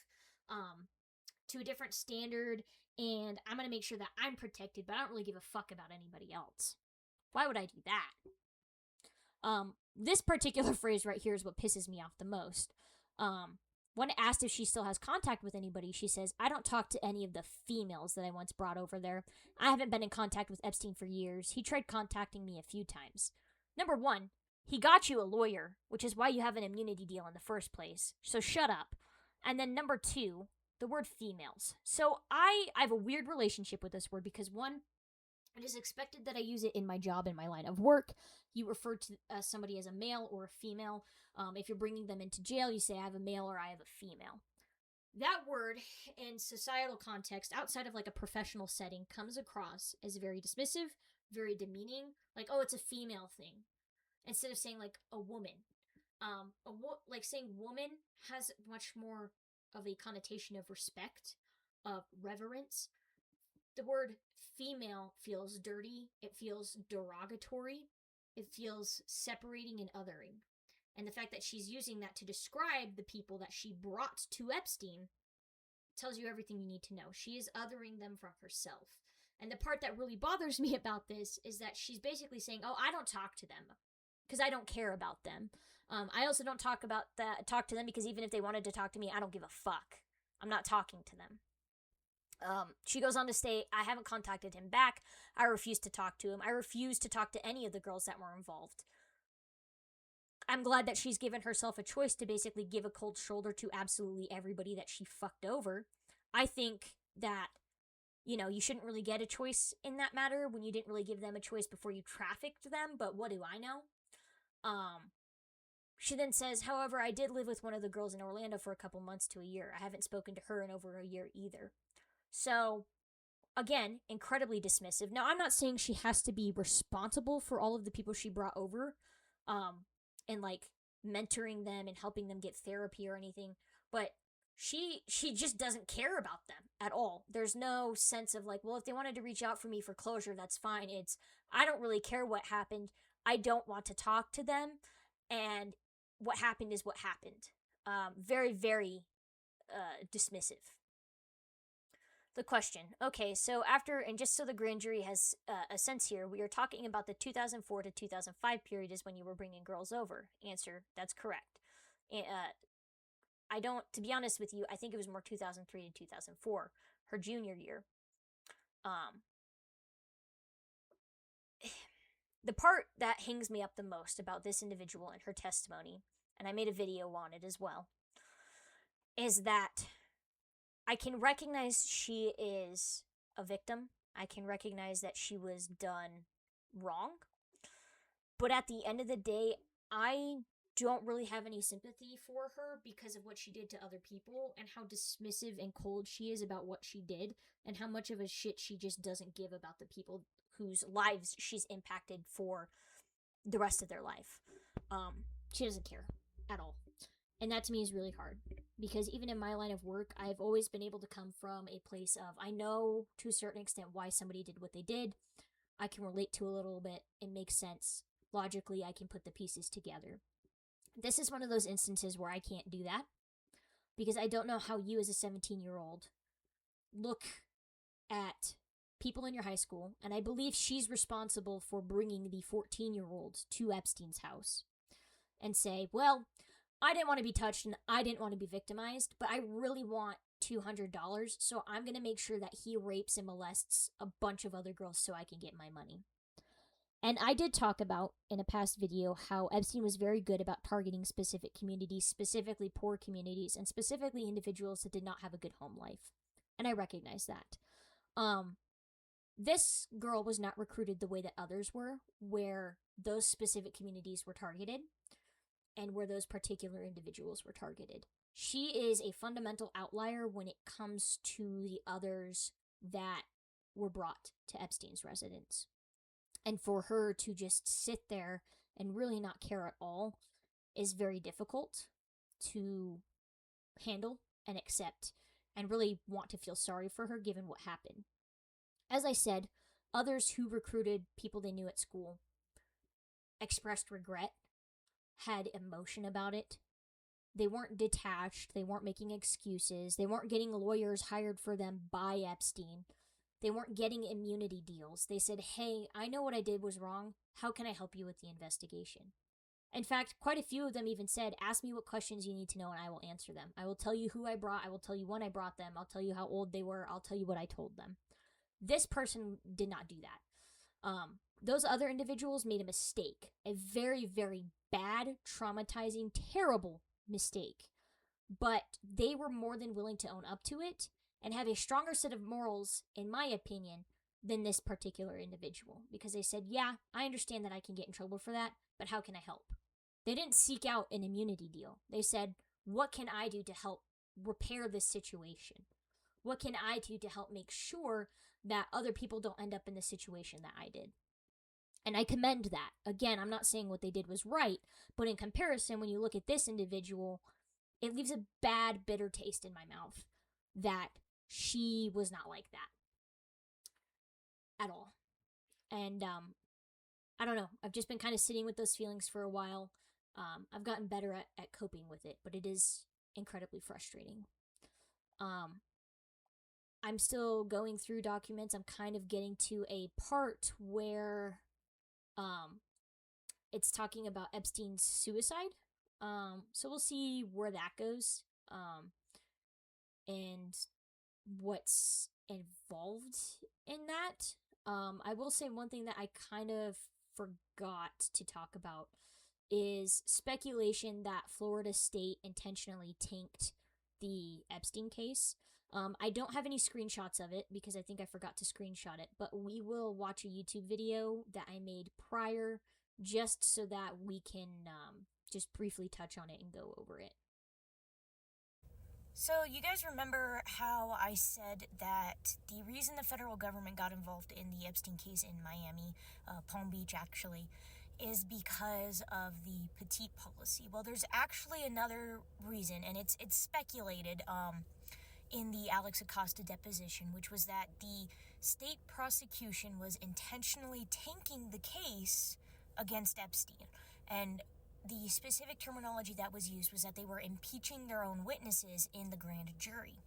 to a different standard, and I'm going to make sure that I'm protected, but I don't really give a fuck about anybody else. Why would I do that? This particular phrase right here is what pisses me off the most. When asked if she still has contact with anybody, she says, I don't talk to any of the females that I once brought over there. I haven't been in contact with Epstein for years. He tried contacting me a few times. Number one, he got you a lawyer, which is why you have an immunity deal in the first place. So shut up. And then number two, the word females. So I have a weird relationship with this word because one, it is expected that I use it in my job, in my line of work. You refer to somebody as a male or a female. If you're bringing them into jail, you say, I have a male or I have a female. That word, in societal context, outside of like a professional setting, comes across as very dismissive, very demeaning. Like, oh, it's a female thing. Instead of saying like a woman. Like saying woman has much more of a connotation of respect, of reverence. The word female feels dirty, it feels derogatory, it feels separating and othering. And the fact that she's using that to describe the people that she brought to Epstein tells you everything you need to know. She is othering them from herself. And the part that really bothers me about this is that she's basically saying, oh, I don't talk to them because I don't care about them. I also don't talk to them because even if they wanted to talk to me, I don't give a fuck. I'm not talking to them. She goes on to state, I haven't contacted him back. I refuse to talk to him. I refuse to talk to any of the girls that were involved. I'm glad that she's given herself a choice to basically give a cold shoulder to absolutely everybody that she fucked over. I think that, you shouldn't really get a choice in that matter when you didn't really give them a choice before you trafficked them, but what do I know? She then says, however, I did live with one of the girls in Orlando for a couple months to a year. I haven't spoken to her in over a year either. So, again, incredibly dismissive. Now, I'm not saying she has to be responsible for all of the people she brought over, and like mentoring them and helping them get therapy or anything, but she just doesn't care about them at all. There's no sense of like, well, if they wanted to reach out for me for closure, that's fine. It's, I don't really care what happened. I don't want to talk to them, and what happened is what happened. Very, very dismissive. The question. Okay, so after, and just so the grand jury has a sense here, we are talking about the 2004 to 2005 period is when you were bringing girls over. Answer, that's correct. I don't, to be honest with you, I think it was more 2003 to 2004, her junior year. The part that hangs me up the most about this individual and her testimony, and I made a video on it as well, is that I can recognize she is a victim. I can recognize that she was done wrong. But at the end of the day, I don't really have any sympathy for her because of what she did to other people and how dismissive and cold she is about what she did and how much of a shit she just doesn't give about the people whose lives she's impacted for the rest of their life. She doesn't care at all. And that to me is really hard because even in my line of work, I've always been able to come from a place of, I know to a certain extent why somebody did what they did. I can relate to a little bit. It makes sense. Logically, I can put the pieces together. This is one of those instances where I can't do that because I don't know how you as a 17-year-old look at people in your high school, and I believe she's responsible for bringing the 14-year-old to Epstein's house and say, well, I didn't want to be touched and I didn't want to be victimized, but I really want $200, so I'm going to make sure that he rapes and molests a bunch of other girls so I can get my money. And I did talk about in a past video how Epstein was very good about targeting specific communities, specifically poor communities, and specifically individuals that did not have a good home life. And I recognize that. This girl was not recruited the way that others were, where those specific communities were targeted and where those particular individuals were targeted. She is a fundamental outlier when it comes to the others that were brought to Epstein's residence. And for her to just sit there and really not care at all is very difficult to handle and accept, and really want to feel sorry for her given what happened. As I said, others who recruited people they knew at school expressed regret, had emotion about it. They weren't detached. They weren't making excuses. They weren't getting lawyers hired for them by Epstein. They weren't getting immunity deals. They said, hey, I know what I did was wrong. How can I help you with the investigation? In fact, quite a few of them even said, ask me what questions you need to know and I will answer them. I will tell you who I brought. I will tell you when I brought them. I'll tell you how old they were. I'll tell you what I told them. This person did not do that. Those other individuals made a mistake. A very, very bad, traumatizing, terrible mistake. But they were more than willing to own up to it and have a stronger set of morals, in my opinion, than this particular individual. Because they said, yeah, I understand that I can get in trouble for that, but how can I help? They didn't seek out an immunity deal. They said, what can I do to help repair this situation? What can I do to help make sure that other people don't end up in the situation that I did? And I commend that. Again, I'm not saying what they did was right, but in comparison, when you look at this individual, it leaves a bad, bitter taste in my mouth that she was not like that at all. And I don't know. I've just been kind of sitting with those feelings for a while. I've gotten better at coping with it, but it is incredibly frustrating. I'm still going through documents. I'm kind of getting to a part where it's talking about Epstein's suicide. So we'll see where that goes. And what's involved in that. I will say one thing that I kind of forgot to talk about is speculation that Florida State intentionally tanked the Epstein case. I don't have any screenshots of it because I think I forgot to screenshot it, but we will watch a YouTube video that I made prior just so that we can just briefly touch on it and go over it. So, you guys remember how I said that the reason the federal government got involved in the Epstein case in Miami, Palm Beach actually, is because of the petite policy? Well, there's actually another reason, and it's speculated in the Alex Acosta deposition, which was that the state prosecution was intentionally tanking the case against Epstein. And the specific terminology that was used was that they were impeaching their own witnesses in the grand jury.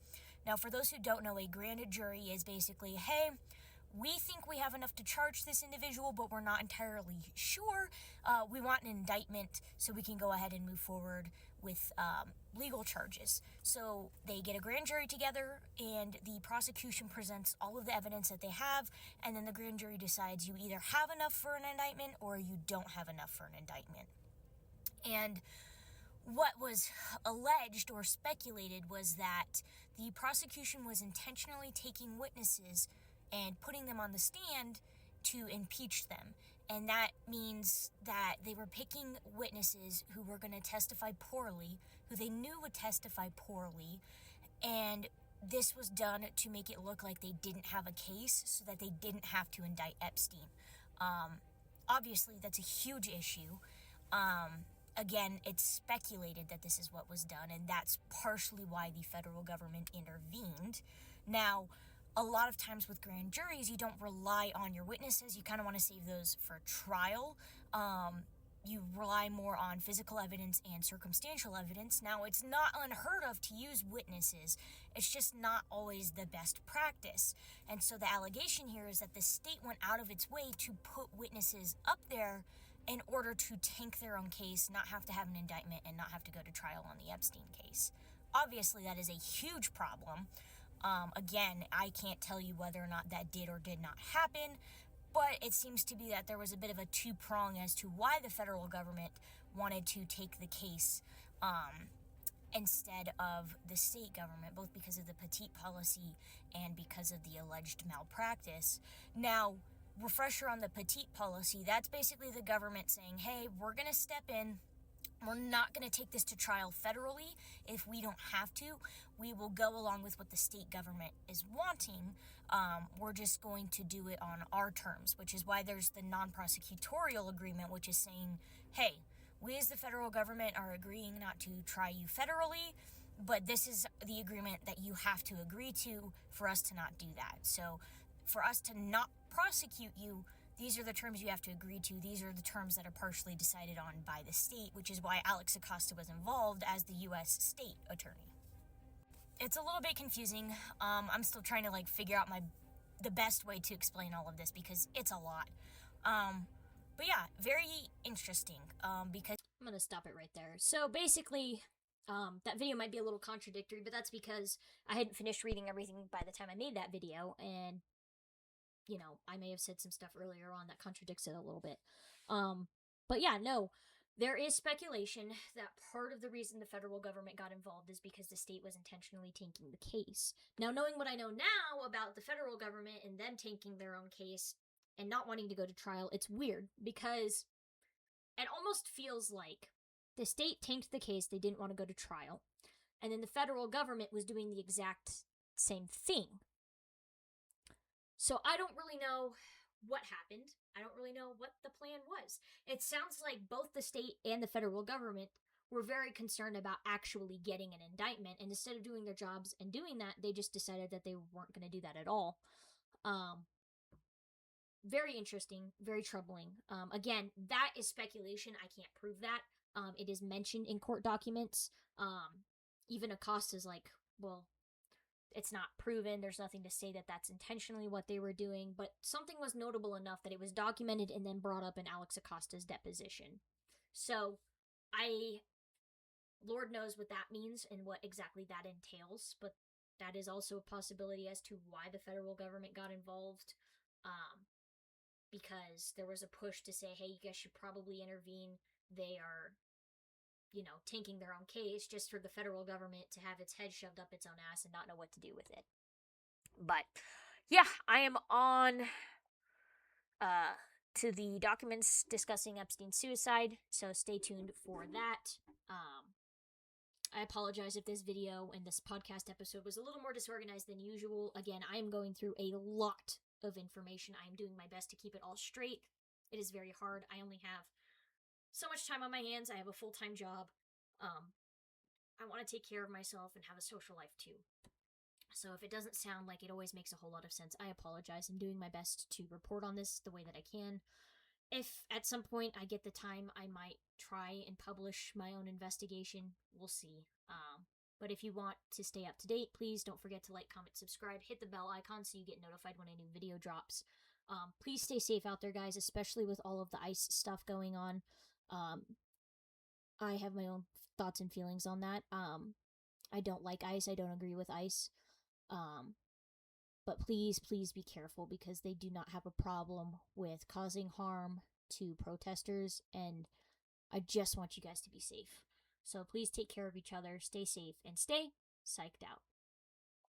Now, for those who don't know, a grand jury is basically, hey, we think we have enough to charge this individual, but we're not entirely sure. We want an indictment so we can go ahead and move forward with legal charges. So they get a grand jury together, and the prosecution presents all of the evidence that they have, and then the grand jury decides you either have enough for an indictment or you don't have enough for an indictment. And what was alleged or speculated was that the prosecution was intentionally taking witnesses and putting them on the stand to impeach them. And that means that they were picking witnesses who were going to testify poorly, who they knew would testify poorly, and this was done to make it look like they didn't have a case so that they didn't have to indict Epstein. Obviously, that's a huge issue. Again, it's speculated that this is what was done, and that's partially why the federal government intervened. Now, a lot of times with grand juries, you don't rely on your witnesses. You kind of want to save those for trial. You rely more on physical evidence and circumstantial evidence. Now, it's not unheard of to use witnesses. It's just not always the best practice. And so the allegation here is that the state went out of its way to put witnesses up there in order to tank their own case, not have to have an indictment, and not have to go to trial on the Epstein case. Obviously, that is a huge problem. Again, I can't tell you whether or not that did or did not happen, but it seems to be that there was a bit of a two-prong as to why the federal government wanted to take the case instead of the state government, both because of the petite policy and because of the alleged malpractice. Now, refresher on the petite policy, that's basically the government saying, hey, we're going to step in. We're not going to take this to trial federally if we don't have to. We will go along with what the state government is wanting. We're just going to do it on our terms, which is why there's the non-prosecutorial agreement, which is saying, hey, we as the federal government are agreeing not to try you federally, but this is the agreement that you have to agree to for us to not do that. So for us to not prosecute you, these are the terms you have to agree to. These are the terms that are partially decided on by the state, which is why Alex Acosta was involved as the U.S. state attorney. It's a little bit confusing. I'm still trying to figure out the best way to explain all of this because it's a lot. But yeah, very interesting. Because I'm gonna stop it right there. So basically, that video might be a little contradictory, but that's because I hadn't finished reading everything by the time I made that video, and I may have said some stuff earlier on that contradicts it a little bit. But yeah, no, there is speculation that part of the reason the federal government got involved is because the state was intentionally tanking the case. Now, knowing what I know now about the federal government and them tanking their own case and not wanting to go to trial, it's weird because it almost feels like the state tanked the case, they didn't want to go to trial, and then the federal government was doing the exact same thing. So I don't really know what happened. I don't really know what the plan was. It sounds like both the state and the federal government were very concerned about actually getting an indictment, and instead of doing their jobs and doing that, they just decided that they weren't going to do that at all. Very interesting, very troubling. Again, that is speculation. I can't prove that. It is mentioned in court documents. Even Acosta's like, well, it's not proven. There's nothing to say that that's intentionally what they were doing, but something was notable enough that it was documented and then brought up in Alex Acosta's deposition. So, Lord knows what that means and what exactly that entails, but that is also a possibility as to why the federal government got involved, because there was a push to say, hey, you guys should probably intervene. They are tanking their own case just for the federal government to have its head shoved up its own ass and not know what to do with it. But, yeah, I am on to the documents discussing Epstein's suicide, so stay tuned for that. I apologize if this video and this podcast episode was a little more disorganized than usual. Again, I am going through a lot of information. I am doing my best to keep it all straight. It is very hard. I only have so much time on my hands. I have a full-time job. I want to take care of myself and have a social life too. So if it doesn't sound like it always makes a whole lot of sense, I apologize. I'm doing my best to report on this the way that I can. If at some point I get the time, I might try and publish my own investigation. We'll see. But if you want to stay up to date, please don't forget to like, comment, subscribe, hit the bell icon so you get notified when a new video drops. Please stay safe out there, guys, especially with all of the ICE stuff going on. I have my own thoughts and feelings on that. I don't like ICE. I don't agree with ICE. But please be careful because they do not have a problem with causing harm to protesters, and I just want you guys to be safe. So please take care of each other, stay safe, and stay psyched out.